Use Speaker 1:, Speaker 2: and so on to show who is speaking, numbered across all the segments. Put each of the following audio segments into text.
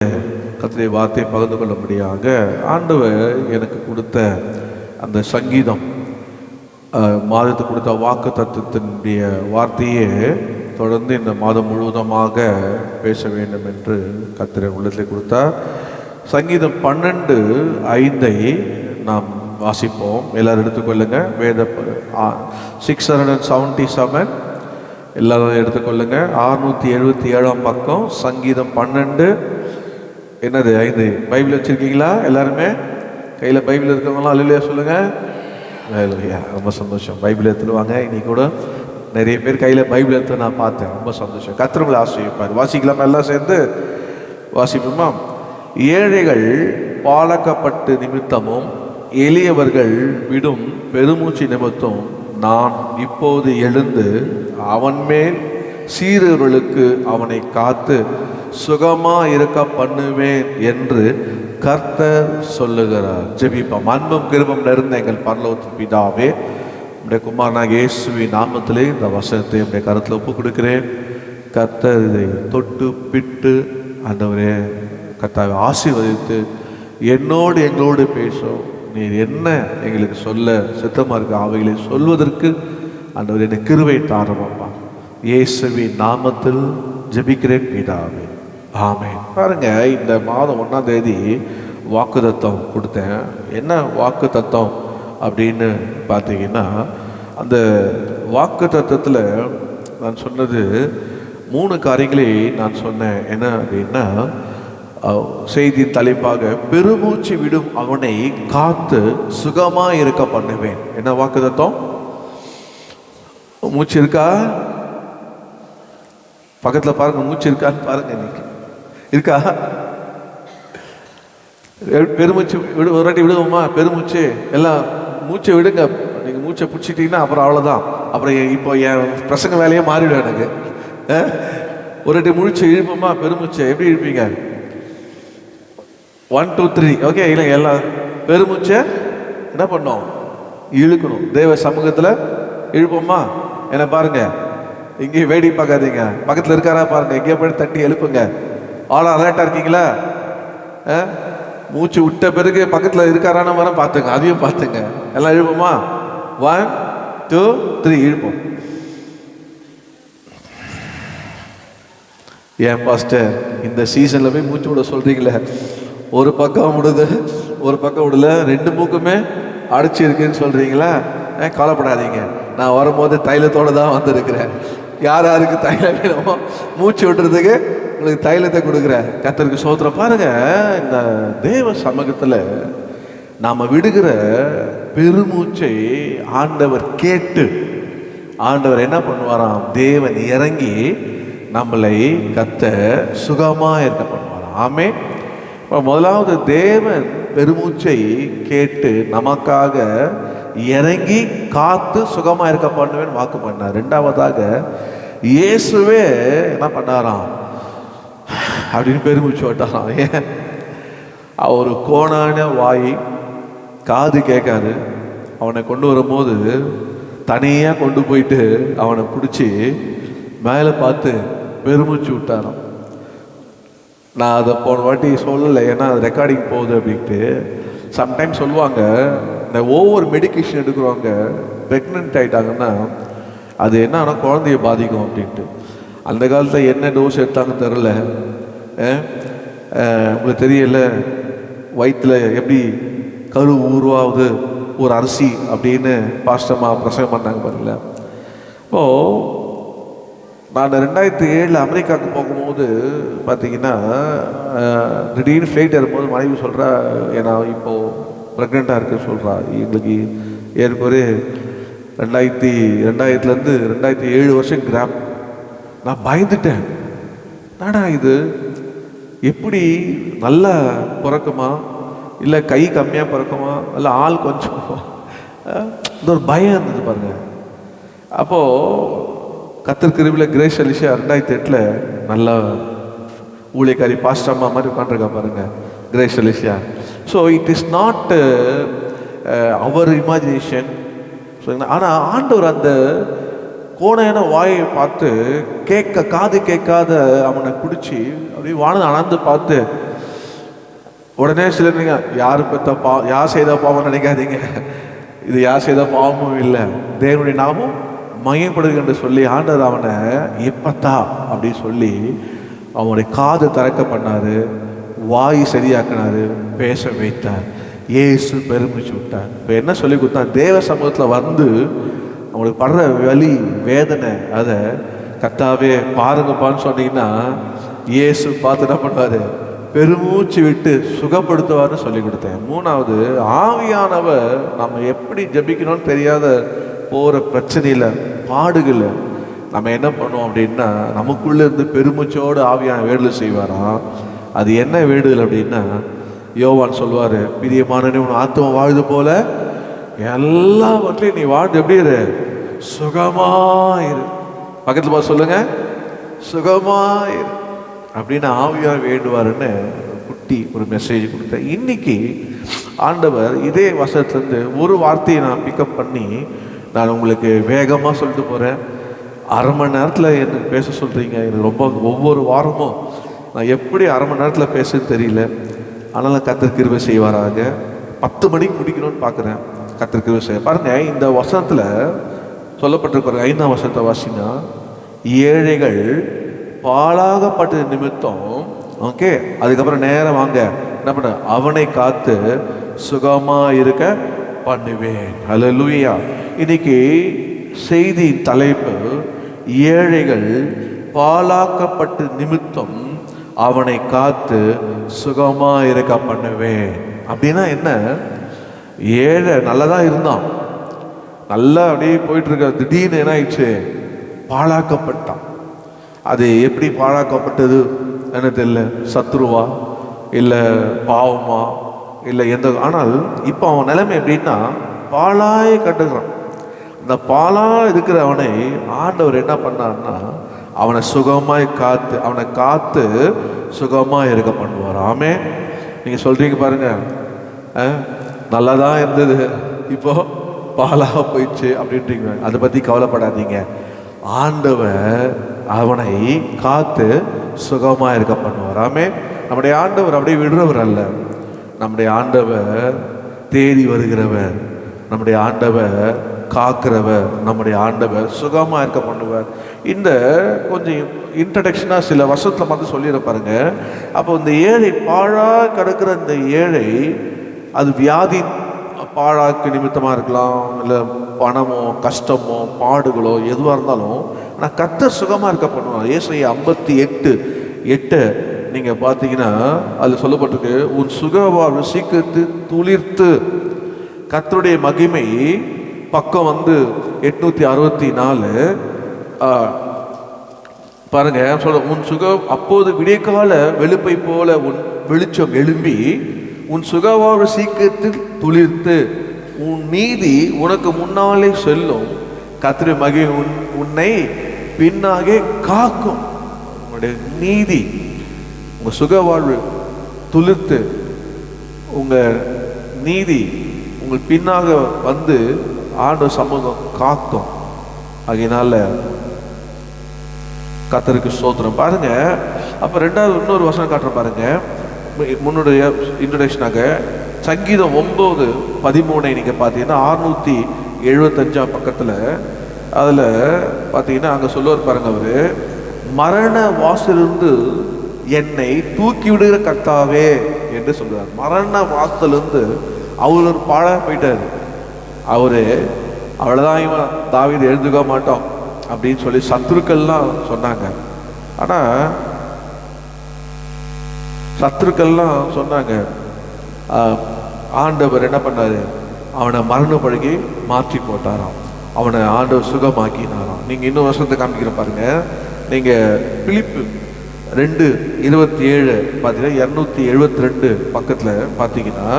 Speaker 1: கர்த்தருடைய வார்த்தையை பகிர்ந்து கொள்ளும்படியாக ஆண்டவர் எனக்கு கொடுத்த அந்த சங்கீதம் மாதத்துக்கு கொடுத்த வாக்கு தத்துவத்தினுடைய வார்த்தையே தொடர்ந்து இந்த மாதம் முழுவதுமாக பேச வேண்டும் என்று கர்த்தர் உள்ளத்தில் கொடுத்தார். சங்கீதம் 12:5 நாம் வாசிப்போம். எல்லாரும் எடுத்துக்கொள்ளுங்க. வேத 677 எல்லாரும் எடுத்துக்கொள்ளுங்க. 677 பக்கம் சங்கீதம் 12 என்னது 5. பைபிள் வச்சிருக்கீங்களா? எல்லாருமே கையில் பைபிள் இருக்கிறவங்களாம் அல்லேலூயா சொல்லுங்க. அல்லேலூயா, ரொம்ப சந்தோஷம். பைபிள் எடுத்துடுவாங்க. இன்னைக்கு கூட நிறைய பேர் கையில் பைபிள் எடுத்து நான் பார்த்தேன். ரொம்ப சந்தோஷம். கர்த்தர் ஆசீர்வதிப்பார். வாசிக்கலாமா? எல்லாம் சேர்ந்து வாசிப்போமா? ஏழைகள் பாலக்கப்பட்டு நிமித்தமும் எளியவர்கள் விடும் பெருமூச்சு நிமித்தம் நான் இப்போது எழுந்து அவன் மேல் சீரர்களுக்கு அவனை காத்து சுகமா இருக்க பண்ணுவேன் என்று கர்த்தர் சொல்லுகிறார். ஜெபிப்போம். அன்பும் கிருபையும் நிறைந்த எங்கள் பரலோகத்தின் பிதாவே, உம்முடைய குமாரனாகிய இயேசுவின் நாமத்திலே இந்த வசனத்தை உம்முடைய கருத்தில் ஒப்பு கொடுக்கிறேன். கர்த்தர் இதை தொட்டு பிட்டு ஆண்டவரே கர்த்தாவை ஆசீர்வதித்து என்னோடு எங்களோடு பேசும். நீர் என்ன எங்களுக்கு சொல்ல சித்தமாக இருக்க அவைகளை சொல்வதற்கு ஆண்டவர் என்னை கிருபை தாரமாப்பா. இயேசுவின் நாமத்தில் ஜெபிக்கிறேன் பிதாவே, ஆமென். பாருங்க, இந்த மாதம் 1ஆம் தேதி வாக்கு தத்தம் கொடுத்தேன். என்ன வாக்கு தத்தம் அப்படின்னு பார்த்தீங்கன்னா, அந்த வாக்கு தத்தத்தில் நான் சொன்னது 3 காரியங்களை நான் சொன்னேன். என்ன அப்படின்னா, செய்தியின் தலைப்பாக பெருமூச்சு விடும் அவனை காத்து சுகமா இருக்க பண்ணுவேன். என்ன வாக்கு தத்தம்? மூச்சு இருக்கா? பக்கத்துல பாருங்க, மூச்சு இருக்கான்னு பாருங்க. இன்னைக்கு இருக்கா? பெருமூச்சு விடு, ஒரு வாட்டி விடுவோமா? பெருமூச்சு எல்லாம் மூச்சை விடுங்க. நீங்க மூச்சை பிடிச்சிட்டீங்கன்னா அப்புறம் அவ்வளோதான். அப்புறம் இப்போ என் பிரசங்க வேலையே மாறிடும் எனக்கு. ஒரு வாட்டி முழிச்சு இழுப்போமா? பெருமூச்சை எப்படி இழுப்பீங்க? 1 2 3 ஓகே. இல்லை, எல்லாம் பெருமூச்சை என்ன பண்ணோம்? இழுக்கணும். தேவ சமூகத்தில் இழுப்போமா? என்ன பாருங்க, இங்கே வேடி பார்க்காதீங்க. பக்கத்தில் இருக்காரா பாருங்க, எங்கேயோ போய் தட்டி எழுப்புங்க. ஆளா அலர்ட்டாக இருக்கீங்களா? மூச்சு விட்ட பிறகு பக்கத்தில் இருக்காரான வர பார்த்துங்க, அதையும் பார்த்துங்க. எல்லாம் இழுப்போமா? 1 2 3 இழுப்போம். ஏன் பாஸ்டர் இந்த சீசனில் போய் மூச்சு விட சொல்கிறீங்களே? ஒரு பக்கம் விடுது, ஒரு பக்கம் விடல, 2 மூக்குமே அடைச்சி இருக்குன்னு சொல்கிறீங்களா? கவலைப்படாதீங்க, நான் வரும்போது தைலத்தோடு தான் வந்திருக்கிறேன். யார் யாருக்கு தைலம் வேணுமோ மூச்சு விடுறதுக்கு உங்களுக்கு தைலத்தை கொடுக்குறேன். கர்த்தருக்கு ஸ்தோத்திரம். பாருங்க, இந்த தேவ சமூகத்தில் நாம் விடுகிற பெருமூச்சை ஆண்டவர் கேட்டு ஆண்டவர் என்ன பண்ணுவாராம்? தேவன் இறங்கி நம்மளை சுகமாக இருக்க பண்ணுவாராம். ஆமே. முதலாவது தேவன் பெருமூச்சை கேட்டு நமக்காக இறங்கி காத்து சுகமா இருக்க பண்ணுவேன் வாக்கு பண்ணார். 2வதாக இயேசுவே என்ன பண்ணாராம் அப்படின்னு பெருமூச்சு விட்டாராம். ஏன்? ஒரு கோணான வாய், காது கேட்காது. அவனை கொண்டு வரும்போது தனியாக கொண்டு போயிட்டு அவனை பிடிச்சி மேலே பார்த்து பெருமூச்சு விட்டாராம். நான் அதை போன வாட்டி சொல்லலை, ஏன்னா அது ரெக்கார்டிங் போகுது அப்படின்ட்டு. சம்டைம்ஸ் சொல்லுவாங்க, இந்த ஓவர் மெடிக்கேஷன் எடுக்கிறவங்க ப்ரெக்னென்ட் ஆகிட்டாங்கன்னா அது என்ன ஆனால் குழந்தைய பாதிக்கும் அப்படின்ட்டு. அந்த காலத்தில் என்ன டோஸ் எடுத்தாங்க தெரில. உங்களுக்கு தெரியல, வயிற்றில் எப்படி கரு உருவாகுது ஒரு அரிசி அப்படின்னு பாஸ்டமா பிரசங்கம் பண்ணாங்க பாருங்கள. இப்போது நான் 2007 அமெரிக்காவுக்கு போகும்போது பார்த்தீங்கன்னா, திடீர்னு ஃப்ளைட் ஏறும்போது மனைவி சொல்கிறா, ஏன்னா இப்போது ப்ரெக்னெண்ட்டாக இருக்குன்னு சொல்கிறா. எங்களுக்கு ஏற்கனவே 2000 2007 வருஷம் கிராப். நான் பயந்துட்டேன். நாடா இது எப்படி நல்லா பிறக்குமா, இல்லை கை கம்மியாக பிறக்குமா, இல்லை ஆள் கொஞ்சம், இந்த ஒரு பயம் இருந்தது பாருங்க. அப்போது கர்த்தர் கிருபையில் கிரேஸ் அலிஷா 2008 நல்லா ஊழியக்காரி பாஸ்டம்மா மாதிரி உட்காந்துருக்கா பாருங்க, Grace Alisha. So it is not our imagination. ஆனால் ஆண்டவர் அந்த கோணையான வாயை பார்த்து காது கேட்காத அவனை பிடிச்சி அப்படியே வானதை அளந்து பார்த்து உடனே சிலர் நீங்க யார் பெற்ற யார் செய்த பாவம் நினைக்காதீங்க. இது யார் செய்த பாவமும் இல்லை, தேவனுடைய நாமும் மையப்படுது என்று சொல்லி ஆண்டவர் அவனை எப்பத்தா அப்படின்னு சொல்லி அவனுடைய காது திறக்க பண்ணாரு, வாய் சரியாக்கினாரு, பேச வைத்தார். இயேசு பெருமிச்சு விட்டார். இப்போ என்ன சொல்லி கொடுத்தான்? தேவ சமூகத்தில் வந்து அவங்களுக்கு படுற வலி வேதனை அதை கர்த்தாவே பாருங்கப்பான்னு சொன்னீங்கன்னா இயேசு பார்த்து என்ன பண்ணுவார்? பெருமூச்சு விட்டு சுகப்படுத்துவார்னு சொல்லி கொடுத்தேன். மூணாவது, ஆவியானவர் நம்ம எப்படி ஜபிக்கணும்னு தெரியாத போகிற பிரச்சனையில் பாடுகள் நம்ம என்ன பண்ணுவோம் அப்படின்னா நமக்குள்ளே இருந்து பெருமூச்சோடு ஆவியான வேடுதல் செய்வாராம். அது என்ன வேடுதல் அப்படின்னா, யோவான் சொல்வார், பிரியமானவனே உன் ஆத்தும வாழ்து போல எல்லாவற்றையும் நீ வாழ்ந்து எப்படி இரு? சுகமாயிரு. பக்கத்தில் பார்த்து சொல்லுங்க, சுகமாயிரு அப்படின்னு ஆவியார் வேண்டுவாருன்னு குட்டி ஒரு மெசேஜ் கொடுத்தேன். இன்னைக்கு ஆண்டவர் இதே வசனத்துலேருந்து ஒரு வார்த்தையை நான் பிக்கப் பண்ணி நான் உங்களுக்கு வேகமாக சொல்லிட்டு போகிறேன். அரை மணி நேரத்தில் எனக்கு பேச சொல்கிறீங்க. எனக்கு ரொம்ப ஒவ்வொரு வாரமும் நான் எப்படி அரை மணி நேரத்தில் பேசுன்னு தெரியல. ஆனாலும் கர்த்தர் கிருபை செய்வாராக. 10 மணிக்கு முடிக்கணும்னு பார்க்குறேன். கர்த்தர் கிருபை செய்ய பாருங்கள். இந்த வசனத்தில் சொல்லப்பட்டிருக்கிற 5ஆம் வசனத்தை வாசினா, ஏழைகள் பாழாகப்பட்ட நிமித்தம், ஓகே, அதுக்கப்புறம் நேரம் வாங்க என்ன பண்ண, அவனை காத்து சுகமாக இருக்க பண்ணுவேன். ஹல்லேலூயா. இன்னைக்கு செய்தியின் தலைப்பு, ஏழைகள் பாழாக்கப்பட்ட நிமித்தம் அவனை காத்து சுகமாக இருக்க பண்ணுவேன். அப்படின்னா என்ன? ஏழை நல்லதான் இருந்தான், நல்லா அப்படியே போயிட்டு இருக்க, திடீர்னு என்ன ஆயிடுச்சு? பாழாக்கப்பட்டான். அது எப்படி பாழாக்கப்பட்டது என்ன தெரியல, சத்ருவா இல்லை பாவமா இல்லை எந்த, ஆனால் இப்போ அவன் நிலைமை எப்படின்னா பாழாய் கட்டுகிறான். அந்த பாலா இருக்கிற அவனை ஆண்டவர் என்ன பண்ணார்னா அவனை சுகமாய் காத்து, அவனை காத்து சுகமாக இருக்க பண்ணுவார். ஆமே. நீங்கள் சொல்கிறீங்க பாருங்க, நல்லா தான் இருந்தது இப்போ பாலாக போயிடுச்சு அப்படின்றீங்க. அதை பற்றி கவலைப்படாதீங்க. ஆண்டவர் அவனை காத்து சுகமாக இருக்க பண்ணுவார். ஆமே. நம்முடைய ஆண்டவர் அப்படியே விடுறவர் அல்ல. நம்முடைய ஆண்டவர் தேடி வருகிறவர், நம்முடைய ஆண்டவர் காக்கிறவர், நம்முடைய ஆண்டவர் சுகமாக இருக்க பண்ணுவார். இந்த கொஞ்சம் இன்ட்ரடக்ஷனாக சில வருஷத்தில் வந்து சொல்லிட பாருங்க. அப்போ இந்த ஏழை பாழாக கிடக்கிற இந்த ஏழை, அது வியாதி பாழாக்கு நிமித்தமாக இருக்கலாம், இல்லை பணமோ கஷ்டமோ பாடுகளோ எதுவாக இருந்தாலும், ஆனால் கர்த்தர் சுகமாக இருக்க பண்ணுவார். ஏசாயா 58:8 நீங்கள் பார்த்தீங்கன்னா அதில் சொல்லப்பட்டிருக்கு, உன் சுகவாழ்வு சீக்கிரத்து துளிர்த்து. கர்த்தருடைய மகிமை பக்கம் வந்து 864 பாருங்க சொல்ற, உன் சுகம் அப்போது விடியற்கால வெளுப்பை போல உன் வெளிச்சம் எழும்பி உன் சுகவாழ்வு சீக்கிரத்தில் துளிர்த்து, உன் நீதி உனக்கு முன்னாலே செல்லும், கர்த்தருடைய மகிமை உன்னை பின்னாக காக்கும். உங்களுடைய நீதி, உங்க சுகவாழ்வு துளிர்த்து, உங்க நீதி உங்கள் பின்னாக வந்து ஆண்டவர் சமூகம் காக்கும். அதனால கர்த்தருக்கு ஸ்தோத்திரம். பாருங்க. அப்ப ரெண்டாவது இன்னொரு வசனம் காட்டுற பாருங்க, முன்னுடைய இன்ட்ரோடக்ஷனாக சங்கீதம் 9:13 நீங்க பார்த்தீங்கன்னா 675 பக்கத்துல அதுல பார்த்தீங்கன்னா அங்க சொல்லுவார் பாருங்க, அவரு மரண வாசலிருந்து என்னை தூக்கி விடுகிற கர்த்தாவே என்று சொல்றார். மரண வாசலிருந்து அவர் ஒரு பாழ போயிட்டாரு. அவரு அவ்வளவுதான், இவன் தாவீது எழுந்துக்க மாட்டோம் அப்படின்னு சொல்லி சத்துருக்கள்லாம் சொன்னாங்க. ஆனா சத்துருக்கள்லாம் சொன்னாங்க, ஆண்டவர் என்ன பண்ணாரு? அவனை மரண படுகை மாற்றி போட்டாராம், அவனை ஆண்டவர் சுகமாக்கினாராம். நீங்க இன்னும் வருஷத்தை காமிக்கிற பாருங்க. நீங்க பிலிப்பு 2:27 பார்த்தீங்கன்னா 272 பக்கத்துல பார்த்தீங்கன்னா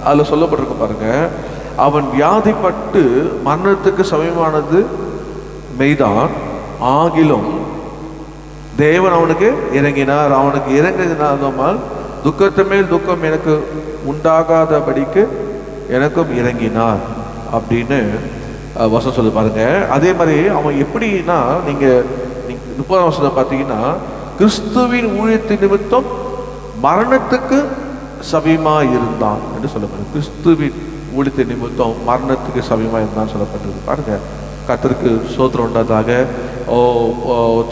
Speaker 1: அதுல சொல்லப்பட்டிருக்க பாருங்க, அவன் வியாதிப்பட்டு மரணத்துக்கு சமயமானது மெய்தான், ஆகிலும் தேவன் அவனுக்கு இறங்கினார். அவனுக்கு இறங்கினால் துக்கத்து மேல் துக்கம் எனக்கு உண்டாகாதபடிக்கு எனக்கும் இறங்கினார் அப்படின்னு வசனம் சொல்லி பாருங்க. அதே மாதிரி அவன் எப்படின்னா, நீங்க 30ஆம் வசனம் பார்த்தீங்கன்னா, கிறிஸ்துவின் ஊழியத்தின் நிமித்தம் மரணத்துக்கு சபியமாக இருந்தான் என்று சொல்லப்படுது. கிறிஸ்துவின் ஊழியத்தை நிமித்தம் மரணத்துக்கு சபியமாக இருந்தான்னு சொல்லப்பட்டது. பாருங்க, கர்த்தருக்கு ஸ்தோத்திரம் உண்டாதாக. ஓ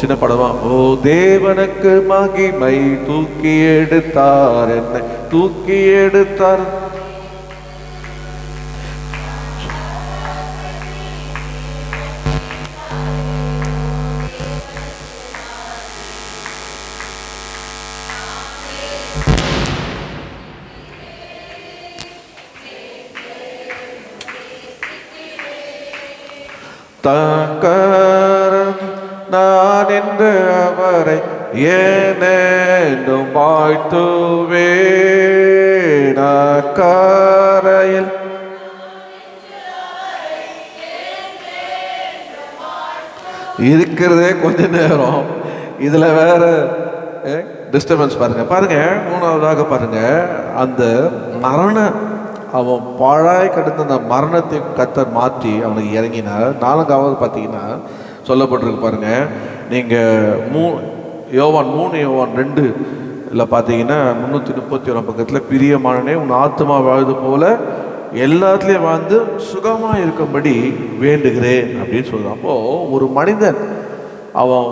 Speaker 1: சின்ன படமா, ஓ தேவனுக்கு மகிமை, தூக்கி எடுத்தார் என்னை, தூக்கி எடுத்தார். தக்கரன் நான் என்று அவரை ஏனென்றும் வாழ்த்துவேன். அக்கரையில் இருக்கிறதே கொஞ்ச நேரம், இதுல வேற டிஸ்டர்பன்ஸ். பாருங்க மூணாவதாக பாருங்க, அந்த மரண அவன் பாழாய் கிடந்த அந்த மரணத்தை கர்த்தர் மாற்றி அவனுக்கு இறங்கினார். நான்காவது பார்த்தீங்கன்னா சொல்லப்பட்டிருக்கு பாருங்க, நீங்கள் யோவான் 3:2 பார்த்தீங்கன்னா 331 பக்கத்தில், பிரியமானனே உன் ஆத்மா வாழ்வது போல எல்லாத்துலேயும் வாழ்ந்து சுகமாக இருக்கும்படி வேண்டுகிறேன் அப்படின்னு சொல்கிறான். அப்போது ஒரு மனிதன் அவன்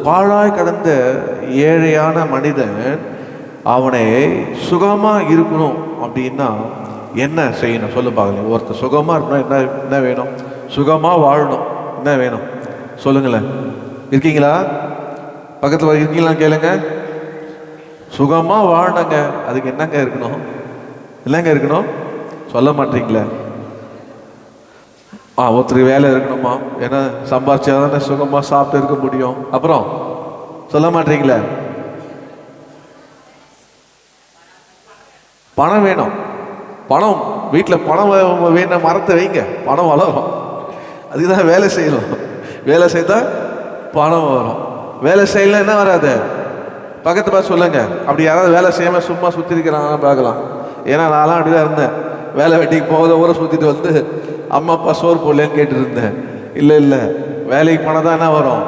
Speaker 1: பாழாய் கடந்த ஏழையான மனிதன் அவனை சுகமாக இருக்கணும் அப்படின்னா என்ன செய்யணும் சொல்லு பார்க்கல. ஒருத்தர் சுகமாக இருக்கணும், என்ன வேணும்? சுகமாக வாழணும், என்ன வேணும் சொல்லுங்களேன். இருக்கீங்களா? பக்கத்தில் இருக்கீங்களான்னு கேளுங்க. சுகமாக வாழணுங்க, அதுக்கு என்னங்க இருக்கணும்? இல்லைங்க இருக்கணும், சொல்ல மாட்டீங்களே. ஒருத்தருக்கு வேலை இருக்கணுமா, ஏன்னா சம்பாரிச்சா தானே சுகமாக சாப்பிட்டு இருக்க முடியும். அப்புறம் சொல்ல மாட்டீங்களே. பணம் வேணும், பணம் வீட்டில் பணம் வேணும், மரத்தை வைங்க, பணம் வளரும். அதுக்குதான் வேலை செய்யணும். வேலை செய்தால் பணம் வரும். வேலை செய்யலாம் என்ன வராது? பக்கத்து பார்த்து சொல்லுங்க, அப்படி யாராவது வேலை செய்யாமல் சும்மா சுற்றி இருக்கிறாங்கன்னா பார்க்கலாம். ஏன்னா நான்லாம் அப்படிதான் இருந்தேன். வேலை வெட்டிக்கு போகாத ஊரை சுற்றிட்டு அம்மா அப்பா சோறு போடலன்னு கேட்டு இருந்தேன். இல்லை வேலைக்கு போனால் தான் என்ன வரும்?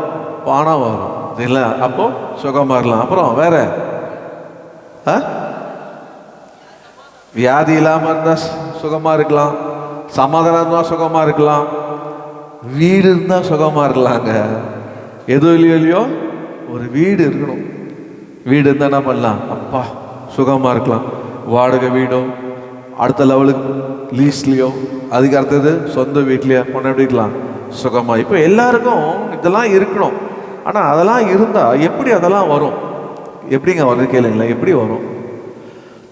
Speaker 1: பணம் வரும். இல்லை அப்போ சுகமாக இருக்கலாம். அப்புறம் வேற வியாதி இல்லாமல் இருந்தால் சுகமாக இருக்கலாம், சமாதானம் இருந்தால் சுகமாக இருக்கலாம், வீடு இருந்தால் சுகமாக இருக்கலாங்க. எதுவும் இல்லையோ ஒரு வீடு இருக்கணும். வீடு இருந்தால் என்ன பண்ணலாம்? அப்பா சுகமாக இருக்கலாம். வாடகை வீடோ, அடுத்த லெவலுக்கு லீஸ்லேயோ, அதுக்கு அடுத்தது சொந்த வீட்லையோ கொண்டாடிக்கலாம் சுகமாக. இப்போ எல்லாருக்கும் இதெல்லாம் இருக்கணும். ஆனால் அதெல்லாம் இருந்தால் எப்படி அதெல்லாம் வரும்? எப்படிங்க வருது கேளுங்களேன். எப்படி வரும்?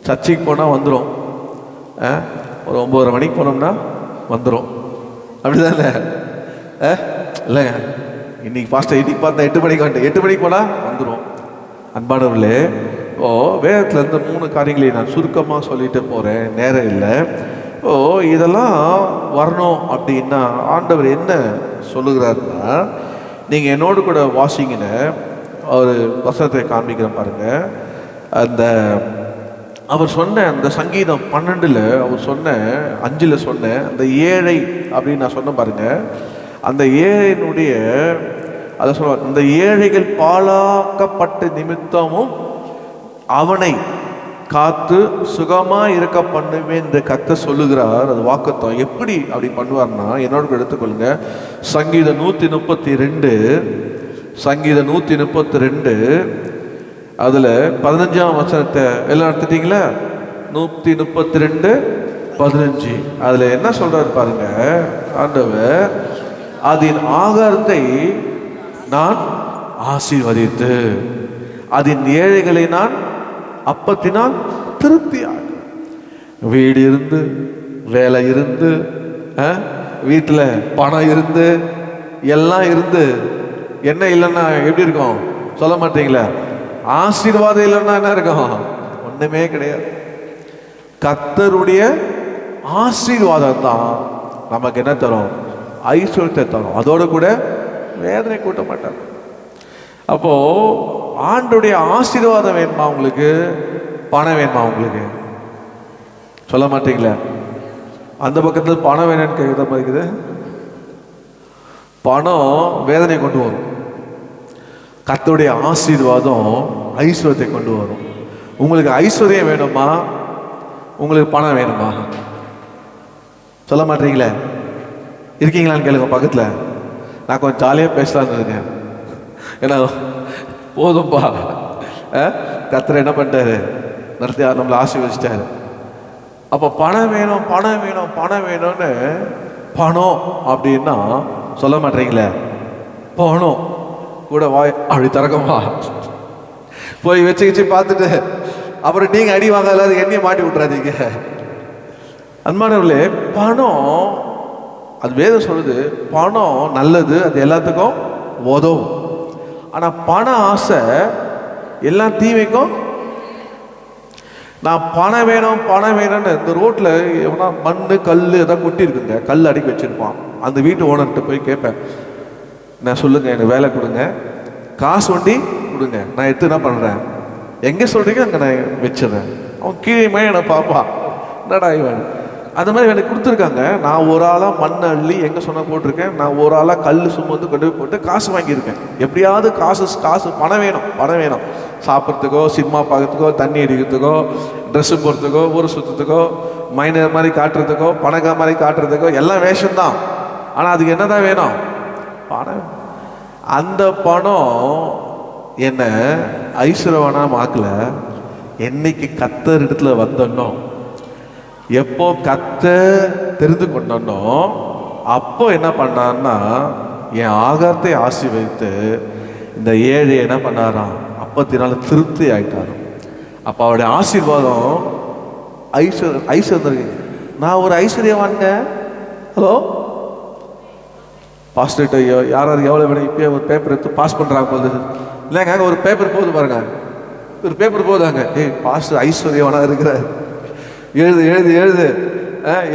Speaker 1: சர்ச்சைக்கு போனால் வந்துடும். ஒரு 9:30 மணிக்கு போனோம்னா வந்துடும். அப்படி தானே? இல்லைங்க இன்னைக்கு ஃபாஸ்ட்டாக இன்னைக்கு பார்த்தா 8 மணிக்கு வந்துட்டு 8 மணிக்கு போனால் வந்துடும். அன்பானவர்களே, வேதத்துலேருந்து 3 காரியங்களையும் நான் சுருக்கமாக சொல்லிட்டு போகிறேன், நேரம் இல்லை. இதெல்லாம் வரணும் அப்படின்னா ஆண்டவர் என்ன சொல்லுகிறாருன்னா, நீங்கள் என்னோடு கூட வாசிங்கன்னு ஒரு வசனத்தை காண்பிக்கிறேன் பாருங்கள். அந்த அவர் சொன்ன அந்த சங்கீதம் 12 அவர் சொன்ன 5 சொன்ன அந்த ஏழை அப்படின்னு நான் சொன்ன பாருங்க. அந்த ஏழையினுடைய அதை சொல்ல, இந்த ஏழைகள் பாழாக்கப்பட்ட நிமித்தமும் அவனை காத்து சுகமா இருக்க பண்ணுவேன் என்று கர்த்தர் சொல்லுகிறார். அது வாக்குத்தம். எப்படி அப்படி பண்ணுவார்னா, என்னோட எடுத்துக்கொள்ளுங்க. சங்கீதம் 132, சங்கீதம் 132 அதுல 15ஆம் வசனத்தை எல்லாம் எடுத்துட்டீங்களா? 132:15 அதுல என்ன சொல்றாரு பாருங்க ஆண்டவர், அதன் ஆகாரத்தை நான் ஆசீர்வதித்து அதன் ஏழைகளை நான் அப்பத்தினால் திருப்தியாக. வீடு இருந்து, வேலை இருந்து, வீட்டில் பணம் இருந்து, எல்லாம் இருந்து என்ன இல்லைன்னா எப்படி இருக்கும் சொல்ல மாட்டீங்களா? ஆசீர்வாதம் இல்லைன்னா என்ன இருக்கும்? ஒண்ணுமே கிடையாது. கர்த்தருடைய ஆசீர்வாதம் தான் நமக்கு என்ன தரும்? ஐஸ்வர்யத்தை தரும். அதோடு கூட வேதனை கூட்ட மாட்டார். அப்போ ஆண்டுடைய ஆசீர்வாதம் வேணுமா உங்களுக்கு? பணம் வேணுமா உங்களுக்கு? சொல்ல மாட்டீங்களா? அந்த பக்கத்துல பணம் வேணும்னு கேட்குற மாதிரி இருக்குது. பணம் வேதனை கொண்டு வரும், கர்த்தருடைய ஆசீர்வாதம் ஐஸ்வர்யத்தை கொண்டு வரும். உங்களுக்கு ஐஸ்வர்யம் வேணுமா? உங்களுக்கு பணம் வேணுமா? சொல்ல மாட்டீங்களே. இருக்கீங்களான்னு கேளுங்க பக்கத்தில். நான் கொஞ்சம் ஜாலியாக பேசலான்னு இருக்கேன். ஏன்னா போதும்பா, கர்த்தர் என்ன பண்ணிட்டாரு, நடத்தி நம்மளை ஆசீர்வதிச்சிட்டாரு. அப்போ பணம் வேணும் பணம் வேணும் பணம் வேணும்னு, பணம் அப்படின்னா சொல்ல மாட்டீங்களே. பணம் கூட வாய் அப்படி திறக்கமா போய் வச்சு பார்த்துட்டு அப்புறம் நீங்கள் அடி வாங்கல, அது எண்ணெயை மாட்டி விட்டுறாதீங்க. அன்பானவர்களே, பணம், அது வேதம் சொல்லுது பணம் நல்லது, அது எல்லாத்துக்கும் உதவும். ஆனால் பண ஆசை எல்லாம் தீமைக்கும். நான் பணம் வேணும் பணம் வேணும்னு இந்த ரோட்டில் எவனா மண் கல் எதாவது கொட்டி இருக்குங்க, கல் அடிக்க வச்சுருப்பான். அந்த வீட்டு ஓனர்கிட்ட போய் கேட்பேன், நான் சொல்லுங்கள் எனக்கு வேலை கொடுங்க, காசு வண்டி கொடுங்க, நான் எடுத்து என்ன பண்ணுறேன், எங்கே சொல்கிறீங்க அங்கே நான் வச்சிடறேன். அவன் கீழே என்னை பார்ப்பா, என்னடா இவன். அந்த மாதிரி எனக்கு கொடுத்துருக்காங்க. நான் ஒரு ஆளாக மண் அள்ளி எங்கே சொன்ன போட்டிருக்கேன், நான் ஒரு ஆளாக கல் சுமந்து கொண்டு போய் போட்டு காசு வாங்கியிருக்கேன். எப்படியாவது காசு பணம் வேணும் பணம் வேணும், சாப்பிட்றதுக்கோ சினிமா பார்க்கறதுக்கோ தண்ணி அடிக்கிறதுக்கோ ட்ரெஸ்ஸு போடுறதுக்கோ ஊர் சுற்றுறதுக்கோ மைனர் மாதிரி காட்டுறதுக்கோ பணக்கா மாதிரி காட்டுறதுக்கோ எல்லாம் வேஷம்தான். ஆனால் அதுக்கு என்ன தான் வேணும், பணம். அந்த பணம் என்ன ஐஸ்வர்யவானா ஆக்கல. என்னைக்கு கர்த்தர் இடத்துல வந்தோன்னோ, எப்போ கர்த்தர் தெரிந்து கொண்டோன்னோ, அப்போ என்ன பண்ணான்னா என் ஆகாரத்தை ஆசீர்வதித்து இந்த ஏழை என்ன பண்ணாராம், அப்பத்தினால திருப்தி ஆயிட்டாராம். அப்போ அவருடைய ஆசீர்வாதம் ஐஸ்வர்யம். நான் ஒரு ஐஸ்வர்யவான்ங்க. ஹலோ பாஸ்டர்கிட்ட யாராவது எவ்வளோ வேணும், இப்போ ஒரு பேப்பர் எடுத்து பாஸ் பண்ணுறாங்க போகுது இல்லைங்க, ஒரு பேப்பர் போகுது பாருங்க, ஒரு பேப்பர் போகுதாங்க, பாஸ்டர் ஐஸ்வர்யவானா இருக்கிறார், எழுது எழுது எழுது,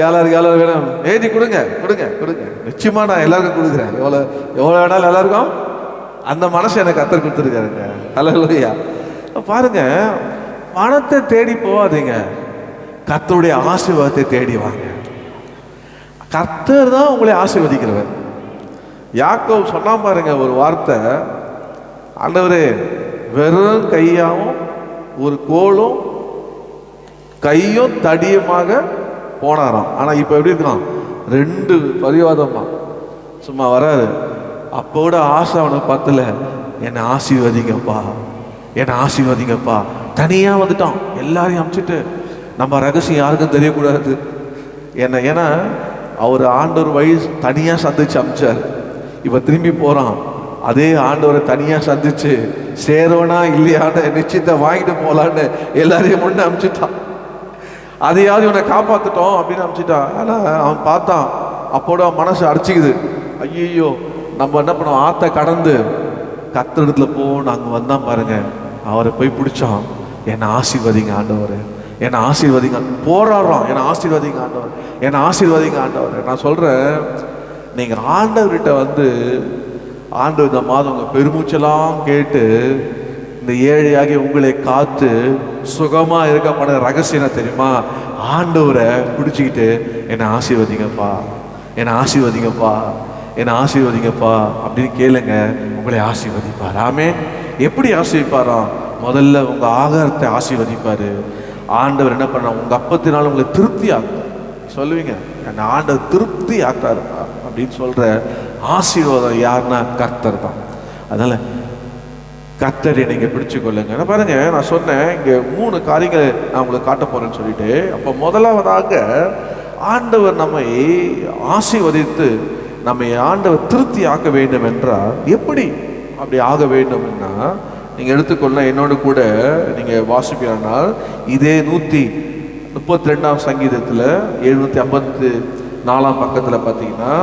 Speaker 1: யாரும் வேணும் எழுதி கொடுங்க கொடுங்க கொடுங்க, நிச்சயமா நான் எல்லாருக்கும் கொடுக்குறேன், எவ்வளோ வேணாலும் எல்லாருக்கும். அந்த மனசு எனக்கு கர்த்தர் கொடுத்துருக்காருங்க. அல்லேலூயா. பாருங்க, பணத்தை தேடி போகாதீங்க, கர்த்தருடைய ஆசீர்வாதத்தை தேடி வாங்க. கர்த்தர் தான் உங்களை ஆசீர்வதிக்கிறவர். யாக்கோபு சொன்னா பாருங்க ஒரு வார்த்தை, ஆண்டவரே வெறும் கையாவும் ஒரு கோலும் கையும் தடியுமாக போனாராம். ஆனால் இப்போ எப்படி இருக்கான், 2 பரிவாதமா சும்மா வராது. அப்போ கூட ஆசை அவனுக்கு பத்தல, என்னை ஆசீர்வதிங்கப்பா என்னை ஆசீர்வதிங்கப்பா. தனியாக வந்துட்டான், எல்லாரையும் அனுப்பிச்சிட்டு நம்ம ரகசியம் யாருக்கும் தெரியக்கூடாது ஏன்னா அவர் ஆண்டவர் வழி தனியாக சந்திச்சு அனுப்பிச்சார். இப்போ திரும்பி போகிறான், அதே ஆண்டவரை தனியாக சந்திச்சு சேருவனா இல்லையான்னு நிச்சயத்தை வாங்கிட்டு போகலான்னு எல்லாரையும் முன்னே அனுப்பிச்சிட்டான். அதையாவது இவனை காப்பாற்றிட்டோம் அப்படின்னு அனுப்பிச்சிட்டான். ஆனால் அவன் பார்த்தான், அப்போட அவன் மனசு அடிச்சிக்குது, ஐயோ நம்ம என்ன பண்ணோம், ஆற்றை கடந்து கர்த்தரிடத்துல போன்னு அங்கே வந்தான் பாருங்க. அவரை போய் பிடிச்சான், என்னை ஆசீர்வதிங்க ஆண்டவர் என்னை ஆசீர்வதிங்க, போராடுறான், என்னை ஆசீர்வதிங்க ஆண்டவர் என்னை ஆசீர்வதிங்க ஆண்டவர். நான் சொல்கிறேன், நீங்கள் ஆண்டவர்கிட்ட வந்து ஆண்டவர் இந்த மாதம் உங்கள் பெருமூச்செல்லாம் கேட்டு இந்த ஏழையாகி உங்களை காத்து சுகமாக இருக்க பண்ண ரகசியம் தெரியுமா, ஆண்டவரை பிடிச்சிக்கிட்டு என்னை ஆசீர்வதிங்கப்பா என்னை ஆசீர்வதிங்கப்பா என்னை ஆசீர்வதிங்கப்பா அப்படின்னு கேளுங்க, உங்களை ஆசீர்வதிப்பார். ஆமே. எப்படி ஆசீர்வதிப்பாராம், முதல்ல உங்கள் ஆகாரத்தை ஆசீர்வதிப்பார். ஆண்டவர் என்ன பண்ண, உங்கள் அப்பத்தினால உங்களை திருப்தி ஆக்கும். சொல்லுவீங்க, என்னை ஆண்டவர் திருப்தி ஆக்காருப்பா அப்படின்னு சொல்கிற ஆசீர்வாதம் யாருன்னா கர்த்தர் தான். அதனால் கர்த்தரை நீங்கள் பிடிச்சு கொள்ளுங்க. பாருங்க, நான் சொன்னேன் இங்கே 3 காரியங்களை நான் உங்களுக்கு காட்ட போகிறேன்னு சொல்லிட்டு. அப்போ முதலாவதாக ஆண்டவர் நம்மை ஆசீர்வதித்து நம்மை ஆண்டவர் திருப்தி ஆக்க வேண்டும் என்றால் எப்படி அப்படி ஆக வேண்டும்னா, நீங்கள் எடுத்துக்கொள்ள என்னோடு கூட நீங்கள் வாசிப்பீர்கள். இதே 132ஆம் சங்கீதத்தில் 754ஆம் பக்கத்தில் பார்த்தீங்கன்னா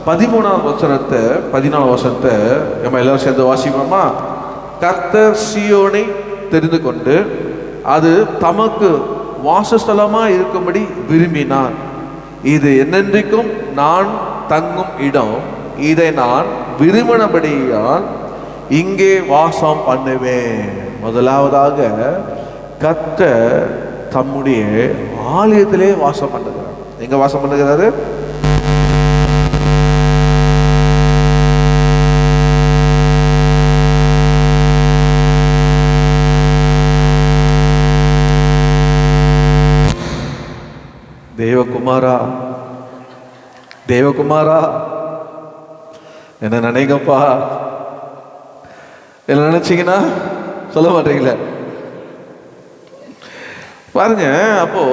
Speaker 1: 13ஆம் வசனத்தை 14ஆம் வசனத்தை நம்ம எல்லாரும் சேர்ந்து வாசிப்போமா. கர்த்தர் சீயோனை தெரிந்து கொண்டு அது தமக்கு வாசஸ்தலமாக இருக்கும்படி விரும்பினார். இது என்னென்றைக்கும் நான் தங்கும் இடம், இதை நான் விரும்பினபடியால் இங்கே வாசம் பண்ணுவேன். முதலாவதாக கர்த்தர் தம்முடைய ஆலயத்திலே வாசம் பண்ணுகிறார். எங்க வாசம் பண்ணுகிறாரு? தேவகுமாரா, தேவகுமாரா என்ன நினைங்கப்பா. என்ன நினைச்சீங்கன்னா சொல்ல மாட்டீங்களே. பாருங்க, அப்போ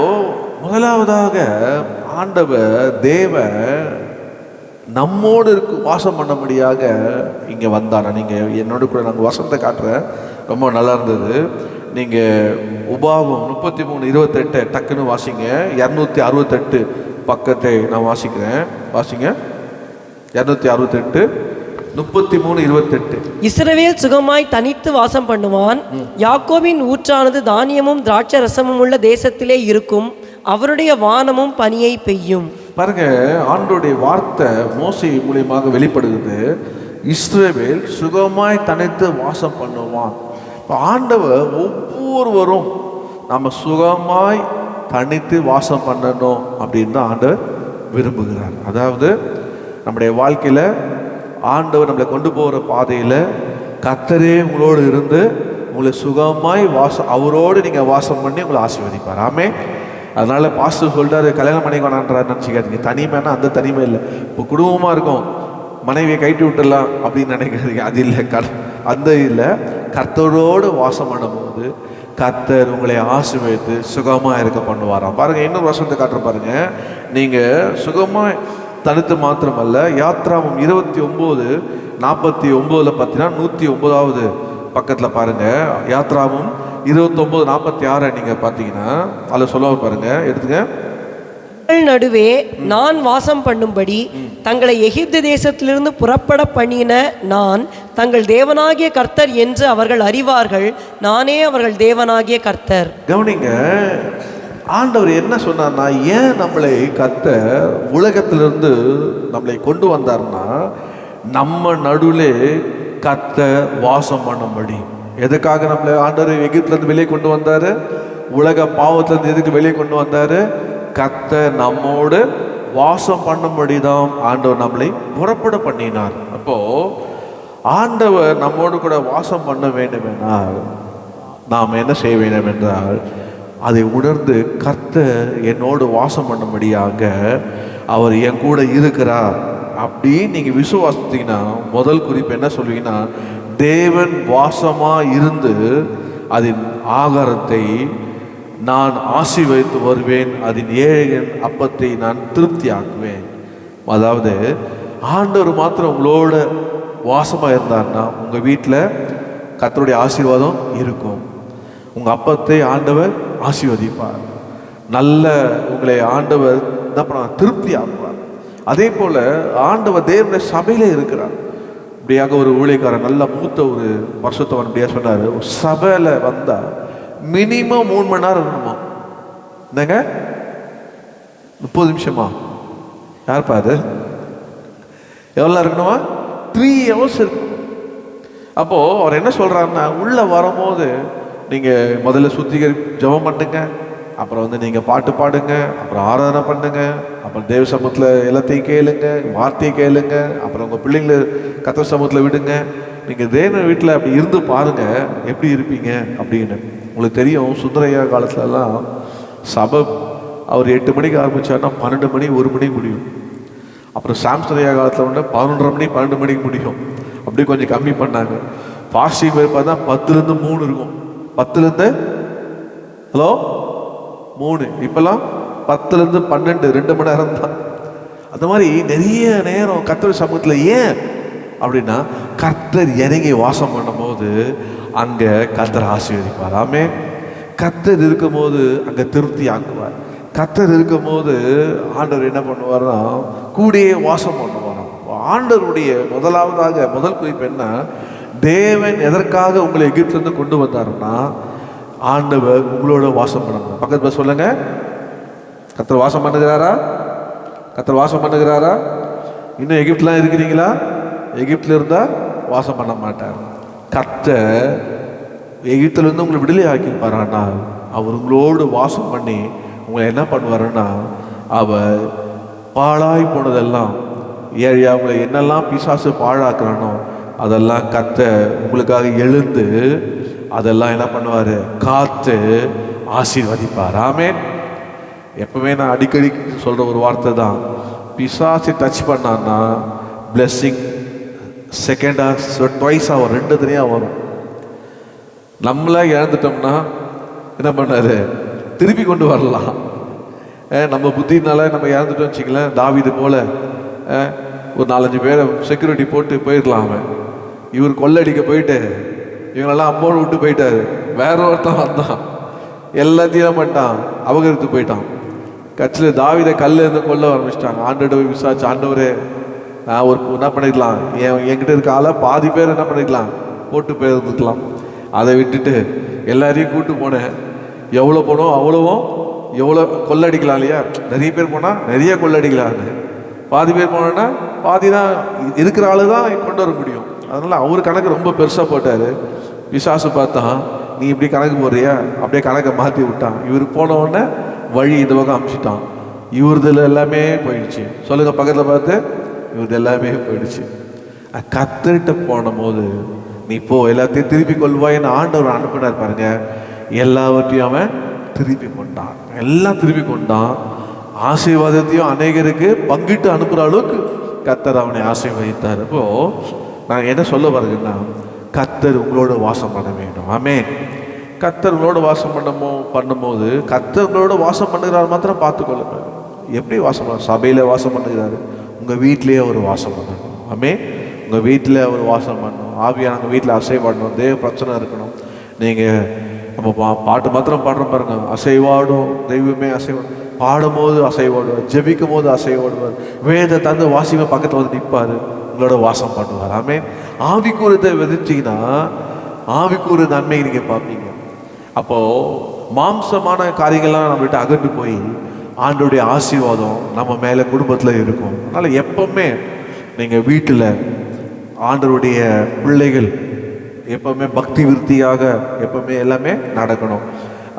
Speaker 1: முதலாவதாக ஆண்டவர் தேவன் நம்மோடு வாசம் பண்ணும்படியாக இங்கே வந்தானா. நீங்கள் என்னோட கூட நாங்கள் வசனத்தை காட்டுறேன், ரொம்ப நல்லா இருந்தது. நீங்கள் உபாகம் 33:28 டக்குன்னு வாசிங்க. 268 பக்கத்தை நான் வாசிக்கிறேன், வாசிங்க. 268 33:28.
Speaker 2: இஸ்ரவேல் சுகமாய் தனித்து வாசம் பண்ணுவான். யாக்கோபின் ஊற்றானது தானியமும் திராட்சை ரசமும் உள்ள தேசத்திலே இருக்கும். அவருடைய வானமும் பனியை பெய்யும். பாருங்க,
Speaker 1: ஆண்டோடைய வார்த்தை மோசே மூலியமாக வெளிப்படுகிறது. இஸ்ரவேல் சுகமாய் தனித்து வாசம் பண்ணுவான். இப்போ ஆண்டவர் ஒவ்வொருவரும் நம்ம சுகமாய் தனித்து வாசம் பண்ணணும் அப்படின்னு தான் ஆண்டவர் விரும்புகிறார். அதாவது நம்முடைய வாழ்க்கையில் ஆண்டவர் நம்மளை கொண்டு போகிற பாதையில் கர்த்தரே உங்களோடு இருந்து உங்களை சுகமாய் அவரோடு நீங்கள் வாசம் பண்ணி உங்களை ஆசீர்வதிப்பார். ஆமே. அதனால் பாஸ்டர் சொல்லிட்டாரு கல்யாணம் பண்ணிக்கோனான்றாரு நினச்சிக்காதீங்க. தனிமைன்னா அந்த தனிமை இல்லை. இப்போ குடும்பமாக இருக்கும், மனைவியை கைட்டு விட்டுடலாம் அப்படின்னு நினைக்கிறீங்க, அது இல்லை. அந்த இல்லை, கர்த்தரோடு வாசம் பண்ணும்போது கர்த்தர் உங்களை ஆசீர்வதித்து சுகமாக இருக்க பண்ணுவாராம். பாருங்கள், இன்னொரு வசனத்தை காட்டுற பாருங்க. நீங்கள் சுகமாக தனித்து மாத்திரமல்ல, யாத்ராமம் 29:49 பார்த்தீங்கன்னா 109வது பக்கத்தில் பாருங்கள். யாத்ராமம் 29:46 நீங்கள் பார்த்தீங்கன்னா அதில் சொல்ல பாருங்க, எடுத்துங்க.
Speaker 2: நடுவே நான் வாசம் பண்ணும்படி தங்களை எகிப்து தேசத்திலிருந்து புறப்பட பண்ணின நான் தங்கள் தேவனாகிய கர்த்தர் என்று அவர்கள் அறிவார்கள். நானே அவர்கள் தேவனாகிய கர்த்தர்.
Speaker 1: கவனிங்க, ஆண்டவர் என்ன சொன்னார்னா, ஏன் நம்மளை கர்த்தர் உலகத்திலிருந்து நம்மளை கொண்டு வந்தார்னா, நம்ம நடுவில் கர்த்தர் வாசம் பண்ணும்படி. எதுக்காக நம்மளை ஆண்டவர் எகிப்திலிருந்து வெளியே கொண்டு வந்தார்? உலக பாவத்திலிருந்து எதுக்கு வெளியே கொண்டு வந்தார்? கர்த்தர் நம்மோடு வாசம் பண்ணும்படி தான் ஆண்டவர் நம்மளை புறப்பட பண்ணினார். அப்போ ஆண்டவர் நம்மோடு கூட வாசம் பண்ண வேண்டும் என்றால் நாம் என்ன செய்ய வேண்டும் என்றால், அதை உணர்ந்து கர்த்தர் என்னோடு வாசம் பண்ணும்படியாக அவர் என் கூட இருக்கிறார் அப்படின்னு நீங்கள் விசுவாசித்தீங்கன்னா, முதல் குறிப்பு என்ன சொல்வீங்கன்னா, தேவன் வாசமாக இருந்து அதன் ஆகாரத்தை நான் ஆசீர்வதித்து வருவேன், அதன் ஏழையின் அப்பத்தை நான் திருப்தி ஆக்குவேன். அதாவது ஆண்டவர் மாத்திரம் உங்களோட வாசமாக இருந்தார்னா உங்கள் வீட்டில் கர்த்தருடைய ஆசீர்வாதம் இருக்கும். உங்கள் அப்பத்தை ஆண்டவர் ஆசீர்வதிப்பார். நல்ல உங்களை ஆண்டவர் என்ன பண்ண திருப்தி ஆக்குவார். அதே போல் ஆண்டவர் தேவனுடைய சபையிலே இருக்கிறார். இப்படியாக ஒரு ஊழியக்காரன் நல்ல மூத்த ஒரு வருஷத்தவன் இப்படியா சொன்னார், சபையில் வந்தால் மினிமம் 3 மணி நேரம் இருக்கணுமா? என்னங்க 30 நிமிஷமா? யார்ப்பா அது? எவ்வளோ இருக்கணுமா? 3 hours இருக்கும். அப்போது அவர் என்ன சொல்கிறாருன்னா, உள்ளே வரும்போது நீங்கள் முதல்ல ஜெபம் பண்ணுங்க, அப்புறம் நீங்கள் பாட்டு பாடுங்க, அப்புறம் ஆராதனை பண்ணுங்க, அப்புறம் தேவ சமூகத்தில் எல்லாத்தையும் கேளுங்க, வார்த்தையை கேளுங்க, அப்புறம் உங்கள் பிள்ளைங்களை கர்த்தர் சமூகத்தில் விடுங்க. நீங்கள் தேவ வீட்டில் அப்படி இருந்து பாருங்கள் எப்படி இருப்பீங்க அப்படின்னு. உங்களுக்கு தெரியும், சுந்தரையா காலத்துலலாம் சபை அவர் 8 மணிக்கு ஆரம்பித்தாருன்னா 12 மணி 1 மணிக்கு முடியும். அப்புறம் சாம்சரையா காலத்தில் வந்து 11:30 மணி 12 மணிக்கு முடியும். அப்படியே கொஞ்சம் கம்மி பண்ணாங்க. ஃபாஸ்டிங் போய் பார்த்தா 10லேருந்து 3 இருக்கும். 10லேருந்து 3, இப்போல்லாம் 10லேருந்து 12, 2 மணி நேரம் தான். அந்த மாதிரி நிறைய நேரம் கர்த்தர் சமூகத்தில். ஏன் அப்படின்னா, கர்த்தர் இறங்கி வாசம் பண்ணும்போது அங்கே கர்த்தர் ஆசீர்வதிப்பார். ஆமே. கர்த்தர் இருக்கும்போது அங்கே திருப்தி ஆக்குவார். கர்த்தர் இருக்கும்போது ஆண்டவர் என்ன பண்ணுவார்னா, கூடியே வாசம் பண்ணுவாராம். ஆண்டவருடைய முதல் குறிப்பு என்ன? தேவன் எதற்காக உங்களை எகிப்திலிருந்து கொண்டு வந்தாருன்னா, ஆண்டவர் உங்களோட வாசம் பண்ணணும். பக்கத்தில் சொல்லுங்க, கர்த்தர் வாசம் பண்ணுகிறாரா? கர்த்தர் வாசம் பண்ணுகிறாரா? இன்னும் எகிப்துலாம் இருக்கிறீங்களா? எகிப்தில் இருந்தால் வாசம் பண்ண மாட்டார். கர்த்தர் எகிப்திலிருந்து உங்களை விடுதலை ஆக்கியிருப்பாரானா, அவர் உங்களோடு வாசம் பண்ணி உங்களை என்ன பண்ணுவாருன்னா, அவர் பாழாய் போனதெல்லாம் ஏழையா உங்களை என்னெல்லாம் பிசாசு பாழாக்குறானோ அதெல்லாம் கர்த்தர் உங்களுக்காக எழுந்து அதெல்லாம் என்ன பண்ணுவார்? காத்து ஆசீர்வதிப்பார். ஆமென். எப்பவுமே நான் அடிக்கடி சொல்கிற ஒரு வார்த்தை தான், பிசாசை டச் பண்ணான்னா பிளெஸ்ஸிங் செகண்டாக ட்வைஸாக வரும், 2 தனியாக வரும். நம்மளா இழந்துட்டோம்னா என்ன பண்ணாரு, திருப்பி கொண்டு வரலாம். நம்ம புத்தினால நம்ம இழந்துட்டோம் வச்சுங்களேன், தாவீது போல ஒரு 4-5 பேரை செக்யூரிட்டி போட்டு போயிடலாம். இவர் கொள்ளடிக்க போயிட்டு இவங்களெல்லாம் அம்மோடு விட்டு போயிட்டாரு. வேற ஒருத்தன் வந்தான், எல்லாத்தையும் பண்ணிட்டான், அபகரித்து போயிட்டான். கட்சியில் தாவீதை கல்ல இருந்து கொல்ல ஆரம்பிச்சிட்டாங்க. ஆண்டோட போய் விசாரிச்சு, ஆண்டவரே ஒரு என்ன பண்ணிக்கலாம், என்கிட்ட இருக்க ஆளை பாதி பேர் என்ன பண்ணிக்கலாம், போட்டு போயிருந்துக்கலாம். அதை விட்டுட்டு எல்லாரையும் கூட்டு போனேன். எவ்வளோ போனோம் அவ்வளோவும், எவ்வளோ கொள்ளடிக்கலாம் இல்லையா, நிறைய பேர் போனால் நிறைய கொள்ளடிக்கலான்னு, பாதி பேர் போனோன்னா பாதி தான் இருக்கிற ஆளு தான் கொண்டு வர முடியும். அதனால் அவர் கணக்கு ரொம்ப பெருசாக போட்டார். பிசாசு பார்த்தான், நீ இப்படி கணக்கு போடுறியா, அப்படியே கணக்கை மாற்றி விட்டான். இவர் போன உடனே வழி இந்த பக்கம் அமுச்சிட்டான். இவரதுல எல்லாமே போயிடுச்சு. சொல்லுங்க பக்கத்தில் பார்த்து, இவரது எல்லாமே போயிடுச்சு. கத்துக்கிட்ட போன போது நீ போ எல்லாத்தையும் திருப்பி கொள்வாயின்னு ஆண்டவர் அனுப்பினார் பாருங்க. எல்லாவற்றையும் அவன் திருப்பி கொண்டான், எல்லாம் திருப்பி கொண்டான். ஆசீர்வாதத்தையும் அநேகருக்கு பங்கிட்டு அனுப்புகிற அளவுக்கு கர்த்தர் அவனை ஆசீர்வதித்தார். அப்போ நான் என்ன சொல்ல வருதுன்னா, கர்த்தர் உங்களோட வாசம் பண்ண வேண்டும். ஆமென். கர்த்தர் உங்களோட வாசம் பண்ணும்போது கர்த்தர் உங்களோட வாசம் பண்ணுகிறார் மாத்திரம் பார்த்துக்கொள்ளுங்க. எப்படி வாசம் பண்ண, சபையில் வாசம் பண்ணுகிறாரு, உங்கள் வீட்டிலேயே ஒரு வாசம் பண்ணணும். ஆமென். உங்கள் வீட்டில் ஒரு வாசம் பண்ணணும், ஆவியானவங்க வீட்டில் அசைவாடணும், தேவ பிரச்சனை இருக்கணும். நீங்கள் நம்ம பாட்டு மாத்திரம் பாடுறோம் பாருங்க, அசைவாடும் தெய்வமே அசைவாடும், பாடும்போது அசைவாடுவார், ஜெபிக்கும் போது அசைவாடுவார், வேத தந்து வாசிமை பக்கத்தில் வந்து நிற்பார், உங்களோட வாசம் பண்ணுவார். ஆமென். ஆவிக்கூறத்தை விதைச்சிங்கன்னா ஆவிக்கூறு நன்மை நீங்கள் பார்ப்பீங்க. அப்போது மாம்சமான காரியங்கள்லாம் நம்மகிட்ட அகன்று போய் ஆண்டோடைய ஆசீர்வாதம் நம்ம மேலே குடும்பத்தில் இருக்கும். அதனால் எப்பவுமே நீங்கள் வீட்டில் ஆண்டவருடைய பிள்ளைகள் எப்பவுமே பக்தி விருத்தியாக எப்பவுமே எல்லாமே நடக்கணும்.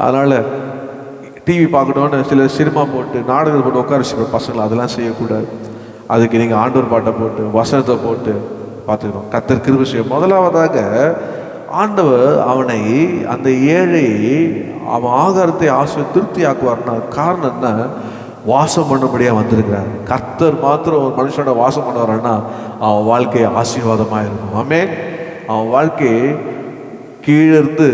Speaker 1: அதனால் டிவி பார்க்கணுன்னு சில சினிமா போட்டு நாடகங்கள் போட்டு உட்கார வச்சுக்கிற பசங்களை அதெல்லாம் செய்யக்கூடாது. அதுக்கு நீங்கள் ஆண்டவர் பாட்டை போட்டு வசனத்தை போட்டு பார்த்துக்கணும். கர்த்தர் கிருபை செய்யும். முதலாவதாக ஆண்டவர் அவனை, அந்த ஏழை அவன் ஆகாரத்தை திருப்தி ஆக்குவார்னா காரணம் என்ன, வாசம் பண்ணும்படியாக வந்திருக்கிறார். கர்த்தர் மாத்திரம் ஒரு மனுஷனோட வாசம் பண்ணுவார்னா அவன் வாழ்க்கை ஆசீர்வாதமாக இருக்கும். ஆமென். அவன் வாழ்க்கை கீழிருந்து